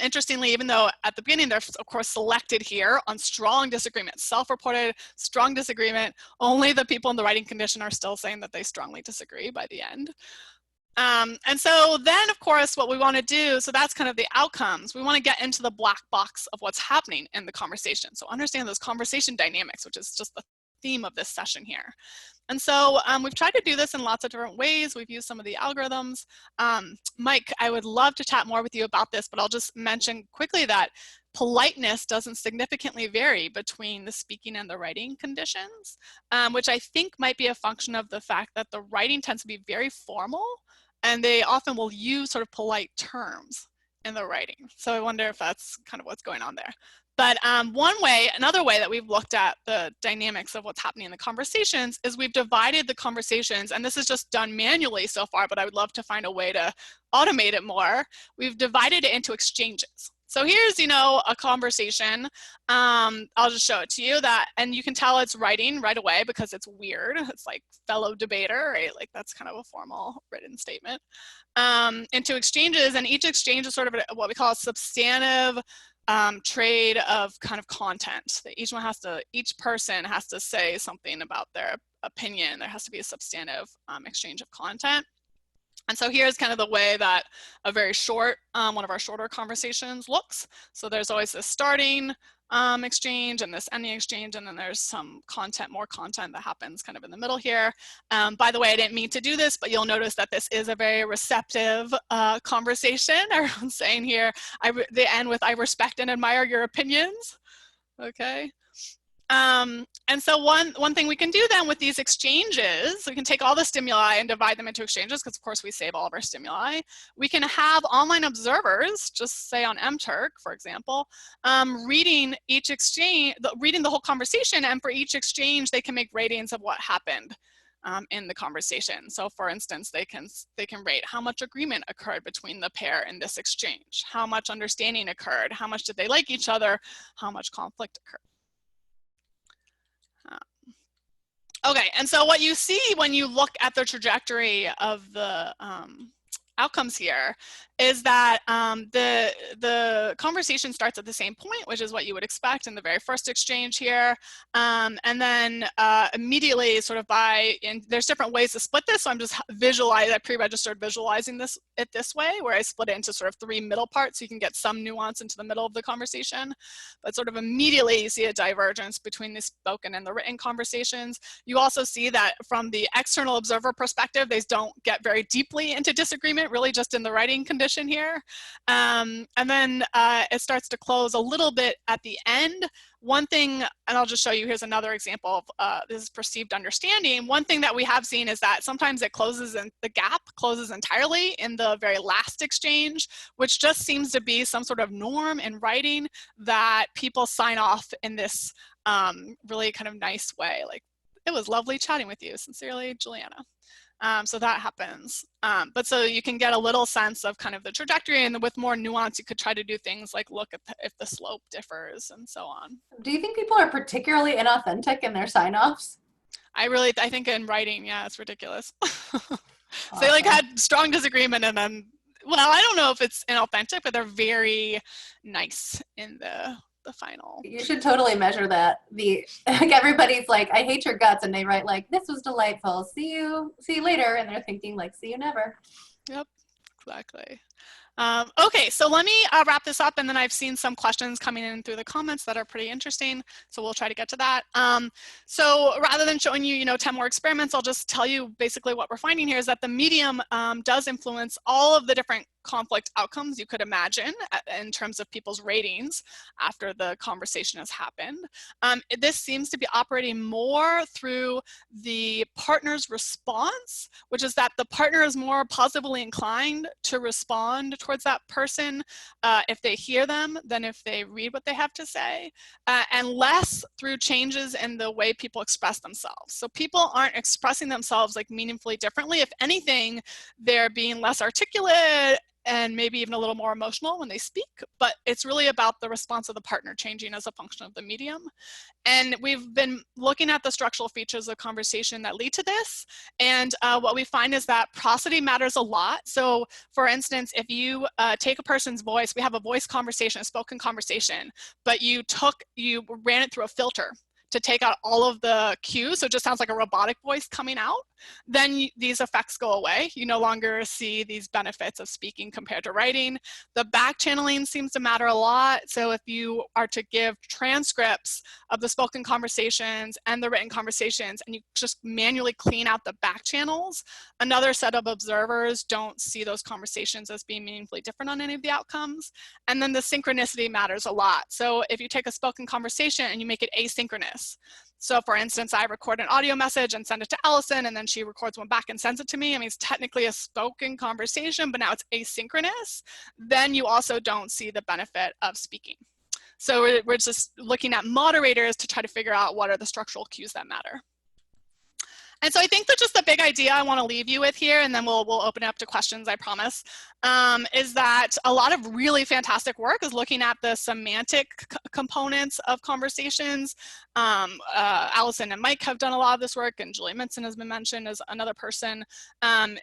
Interestingly, even though at the beginning they're of course selected here on strong disagreement, self-reported strong disagreement, only the people in the writing condition are still saying that they strongly disagree by the end. And so then of course what we want to do, so that's kind of the outcomes. We want to get into the black box of what's happening in the conversation. So understand those conversation dynamics, which is just the theme of this session here. And so we've tried to do this in lots of different ways. We've used some of the algorithms. Mike, I would love to chat more with you about this, but I'll just mention quickly that politeness doesn't significantly vary between the speaking and the writing conditions, which I think might be a function of the fact that the writing tends to be very formal, and they often will use sort of polite terms in the writing. So I wonder if that's kind of what's going on there. But another way that we've looked at the dynamics of what's happening in the conversations is we've divided the conversations, and this is just done manually so far, but I would love to find a way to automate it more. We've divided it into exchanges. So here's, a conversation. I'll just show it to you and you can tell it's writing right away because it's weird. It's like fellow debater, right? Like that's kind of a formal written statement. Into exchanges, and each exchange is sort of what we call a substantive trade of kind of content. That each person has to say something about their opinion. There has to be a substantive exchange of content. And so here's kind of the way that a very short, one of our shorter conversations looks. So there's always this starting exchange and this ending exchange, and then there's some more content that happens kind of in the middle here. By the way, I didn't mean to do this, but you'll notice that this is a very receptive conversation. Everyone's saying here, they end with, "I respect and admire your opinions." Okay. And so one thing we can do then with these exchanges, we can take all the stimuli and divide them into exchanges, because of course we save all of our stimuli. We can have online observers, just say on mTurk, for example, reading each exchange, reading the whole conversation, and for each exchange they can make ratings of what happened in the conversation. So for instance, they can rate how much agreement occurred between the pair in this exchange, how much understanding occurred, how much did they like each other, how much conflict occurred. Okay, and so what you see when you look at the trajectory of the outcomes here is that the conversation starts at the same point, which is what you would expect in the very first exchange here. And then immediately sort of there's different ways to split this. So I'm just I pre-registered visualizing it this way, where I split it into sort of 3 middle parts so you can get some nuance into the middle of the conversation. But sort of immediately you see a divergence between the spoken and the written conversations. You also see that from the external observer perspective, they don't get very deeply into disagreement, really just in the writing condition. transition here. And then it starts to close a little bit at the end. One thing, and I'll just show you, here's another example of this is perceived understanding. One thing that we have seen is that sometimes it closes, and the gap closes entirely in the very last exchange, which just seems to be some sort of norm in writing that people sign off in this really kind of nice way. Like, it was lovely chatting with you. Sincerely, Juliana. So that happens. But so you can get a little sense of kind of the trajectory, and with more nuance, you could try to do things like look at if the slope differs and so on. Do you think people are particularly inauthentic in their sign-offs? I think in writing, yeah, it's ridiculous. Awesome. So they like had strong disagreement, and then, well, I don't know if it's inauthentic, but they're very nice in the final. You should totally measure that. Like everybody's like, I hate your guts, and they write like, this was delightful. See you later, and they're thinking like, see you never. Yep, exactly. Okay, so let me wrap this up, and then I've seen some questions coming in through the comments that are pretty interesting, so we'll try to get to that. So rather than showing you, 10 more experiments, I'll just tell you basically what we're finding here is that the medium does influence all of the different conflict outcomes you could imagine in terms of people's ratings after the conversation has happened. This seems to be operating more through the partner's response, which is that the partner is more positively inclined to respond towards that person if they hear them than if they read what they have to say, and less through changes in the way people express themselves. So people aren't expressing themselves like meaningfully differently. If anything, they're being less articulate and maybe even a little more emotional when they speak, but it's really about the response of the partner changing as a function of the medium. And we've been looking at the structural features of conversation that lead to this, and what we find is that prosody matters a lot. So for instance, if you take a person's voice, we have a voice conversation, a spoken conversation, but you ran it through a filter to take out all of the cues, so it just sounds like a robotic voice coming out, then these effects go away. You no longer see these benefits of speaking compared to writing. The back channeling seems to matter a lot. So if you are to give transcripts of the spoken conversations and the written conversations, and you just manually clean out the back channels, another set of observers don't see those conversations as being meaningfully different on any of the outcomes. And then the synchronicity matters a lot. So if you take a spoken conversation and you make it asynchronous, so for instance, I record an audio message and send it to Alison, and then she records one back and sends it to me. I mean, it's technically a spoken conversation, but now it's asynchronous. Then you also don't see the benefit of speaking. So we're just looking at moderators to try to figure out what are the structural cues that matter. And so I think that just the big idea I want to leave you with here, and then we'll open it up to questions, I promise, is that a lot of really fantastic work is looking at the semantic components of conversations. Alison and Mike have done a lot of this work, and Julie Minson has been mentioned as another person,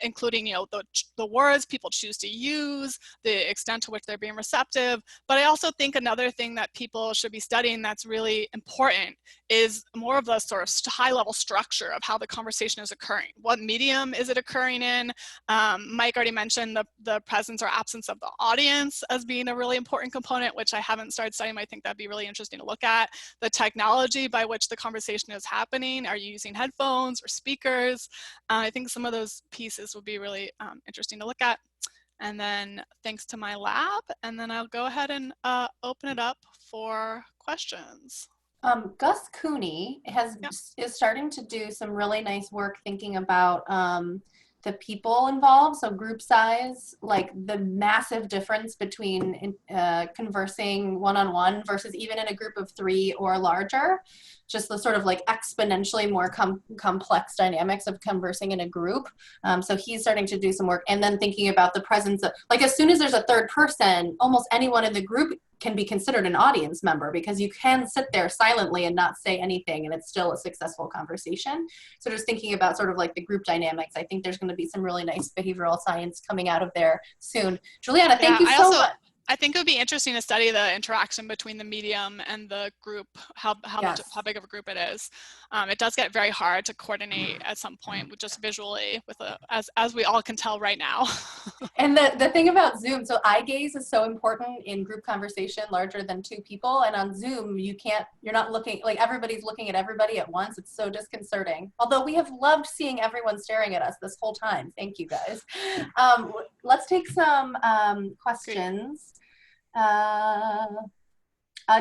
including the words people choose to use, the extent to which they're being receptive. But I also think another thing that people should be studying that's really important is more of the sort of high-level structure of how the conversation is occurring. What medium is it occurring in? Mike already mentioned the presence or absence of the audience as being a really important component, which I haven't started studying. I think that'd be really interesting to look at. The technology by which the conversation is happening. Are you using headphones or speakers? I think some of those pieces would be really interesting to look at. And then thanks to my lab, and then I'll go ahead and open it up for questions. Gus Cooney is starting to do some really nice work thinking about the people involved, so group size, like the massive difference between conversing one-on-one versus even in a group of 3 or larger, just the sort of like exponentially more complex dynamics of conversing in a group. So he's starting to do some work, and then thinking about the presence of, like, as soon as there's a third person, almost anyone in the group can be considered an audience member, because you can sit there silently and not say anything and it's still a successful conversation. So just thinking about sort of like the group dynamics, I think there's going to be some really nice behavioral science coming out of there soon. Juliana, thank you so much. I think it would be interesting to study the interaction between the medium and the group, how big of a group it is. It does get very hard to coordinate at some point with just visually with as we all can tell right now. And the thing about Zoom, so eye gaze is so important in group conversation larger than 2 people. And on Zoom, you're not looking, like everybody's looking at everybody at once. It's so disconcerting. Although we have loved seeing everyone staring at us this whole time. Thank you guys. Let's take some questions.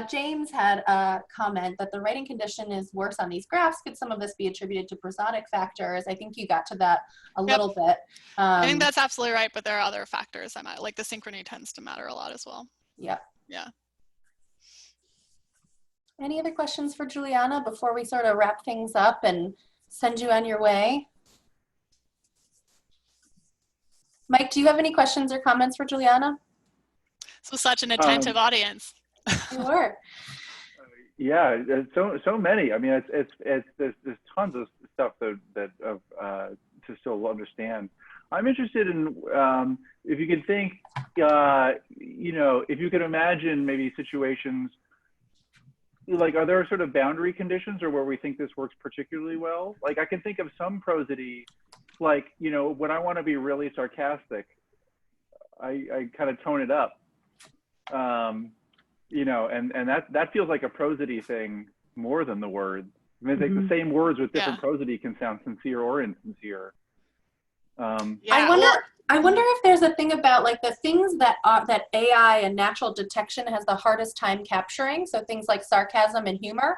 James had a comment that the writing condition is worse on these graphs. Could some of this be attributed to prosodic factors? I think you got to that a little bit. I think that's absolutely right, but there are other factors that matter, like the synchrony tends to matter a lot as well. Yeah. Yeah. Any other questions for Juliana before we sort of wrap things up and send you on your way? Mike, do you have any questions or comments for Juliana? So such an attentive audience. Sure. Yeah, so many. I mean, there's tons of stuff that to still understand. I'm interested in if you can think, if you could imagine maybe situations like, are there sort of boundary conditions or where we think this works particularly well? Like, I can think of some prosody, like, when I want to be really sarcastic, I kind of tone it up. And that feels like a prosody thing more than the words. I mean, like the same words with different prosody can sound sincere or insincere. I wonder if there's a thing about like the things that AI and natural detection has the hardest time capturing. So things like sarcasm and humor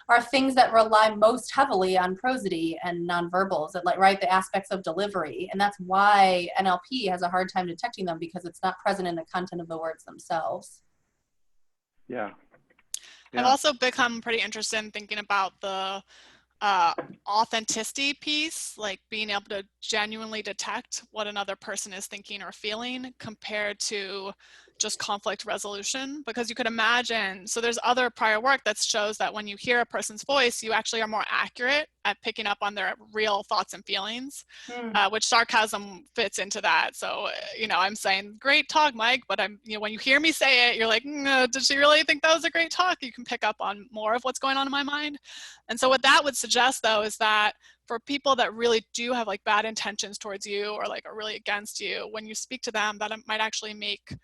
are things that rely most heavily on prosody and nonverbals, and the aspects of delivery. And that's why NLP has a hard time detecting them, because it's not present in the content of the words themselves. Yeah. I've also become pretty interested in thinking about the authenticity piece, like being able to genuinely detect what another person is thinking or feeling compared to just conflict resolution. Because you could imagine, so there's other prior work that shows that when you hear a person's voice, you actually are more accurate at picking up on their real thoughts and feelings, which sarcasm fits into that. So, I'm saying, great talk, Mike, but when you hear me say it, you're like, did she really think that was a great talk? You can pick up on more of what's going on in my mind. And so what that would suggest, though, is that for people that really do have like bad intentions towards you or like are really against you, when you speak to them, that it might actually make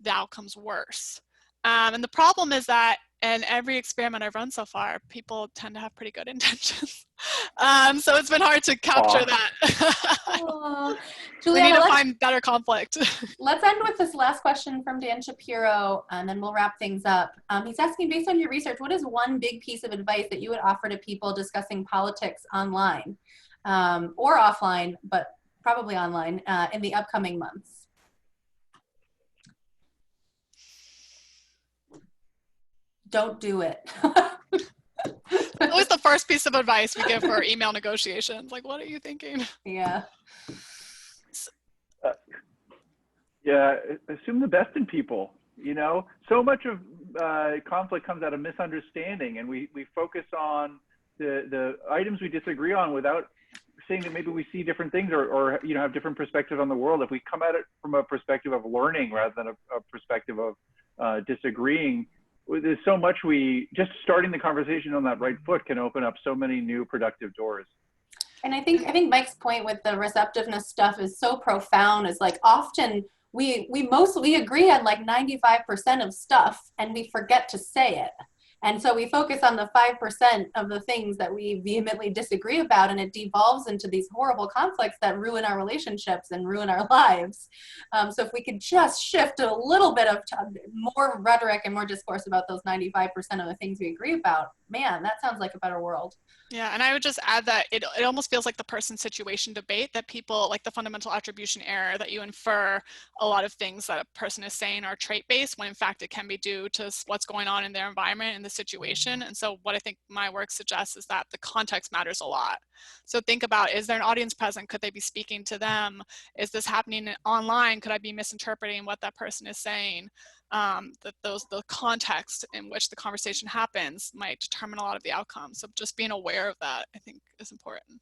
the outcomes worse. And the problem is that in every experiment I've run so far, people tend to have pretty good intentions. So it's been hard to capture that. We need to find better conflict. Let's end with this last question from Dan Shapiro, and then we'll wrap things up. He's asking, based on your research, what is one big piece of advice that you would offer to people discussing politics online or offline, but probably online in the upcoming months? Don't do it. Always the first piece of advice we give for email negotiations. Like, what are you thinking? Yeah. Assume the best in people. So much of conflict comes out of misunderstanding, and we focus on the items we disagree on without saying that maybe we see different things or have different perspectives on the world. If we come at it from a perspective of learning rather than a perspective of disagreeing, there's so much just starting the conversation on that right foot can open up so many new productive doors. And I think Mike's point with the receptiveness stuff is so profound. Is like often we agree on like 95% of stuff and we forget to say it. And so we focus on the 5% of the things that we vehemently disagree about, and it devolves into these horrible conflicts that ruin our relationships and ruin our lives. So if we could just shift a little bit of more rhetoric and more discourse about those 95% of the things we agree about, man, that sounds like a better world. Yeah, and I would just add that it almost feels like the person situation debate, that people like the fundamental attribution error, that you infer a lot of things that a person is saying are trait-based when in fact it can be due to what's going on in their environment and the situation. And so what I think my work suggests is that the context matters a lot. So think about, is there an audience present? Could they be speaking to them? Is this happening online? Could I be misinterpreting what that person is saying? The context in which the conversation happens might determine a lot of the outcomes. So just being aware of that, I think, is important.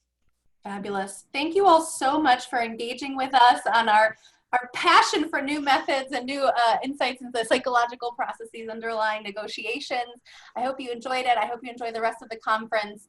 Fabulous. Thank you all so much for engaging with us on our our passion for new methods and new insights into the psychological processes underlying negotiations. I hope you enjoyed it. I hope you enjoy the rest of the conference.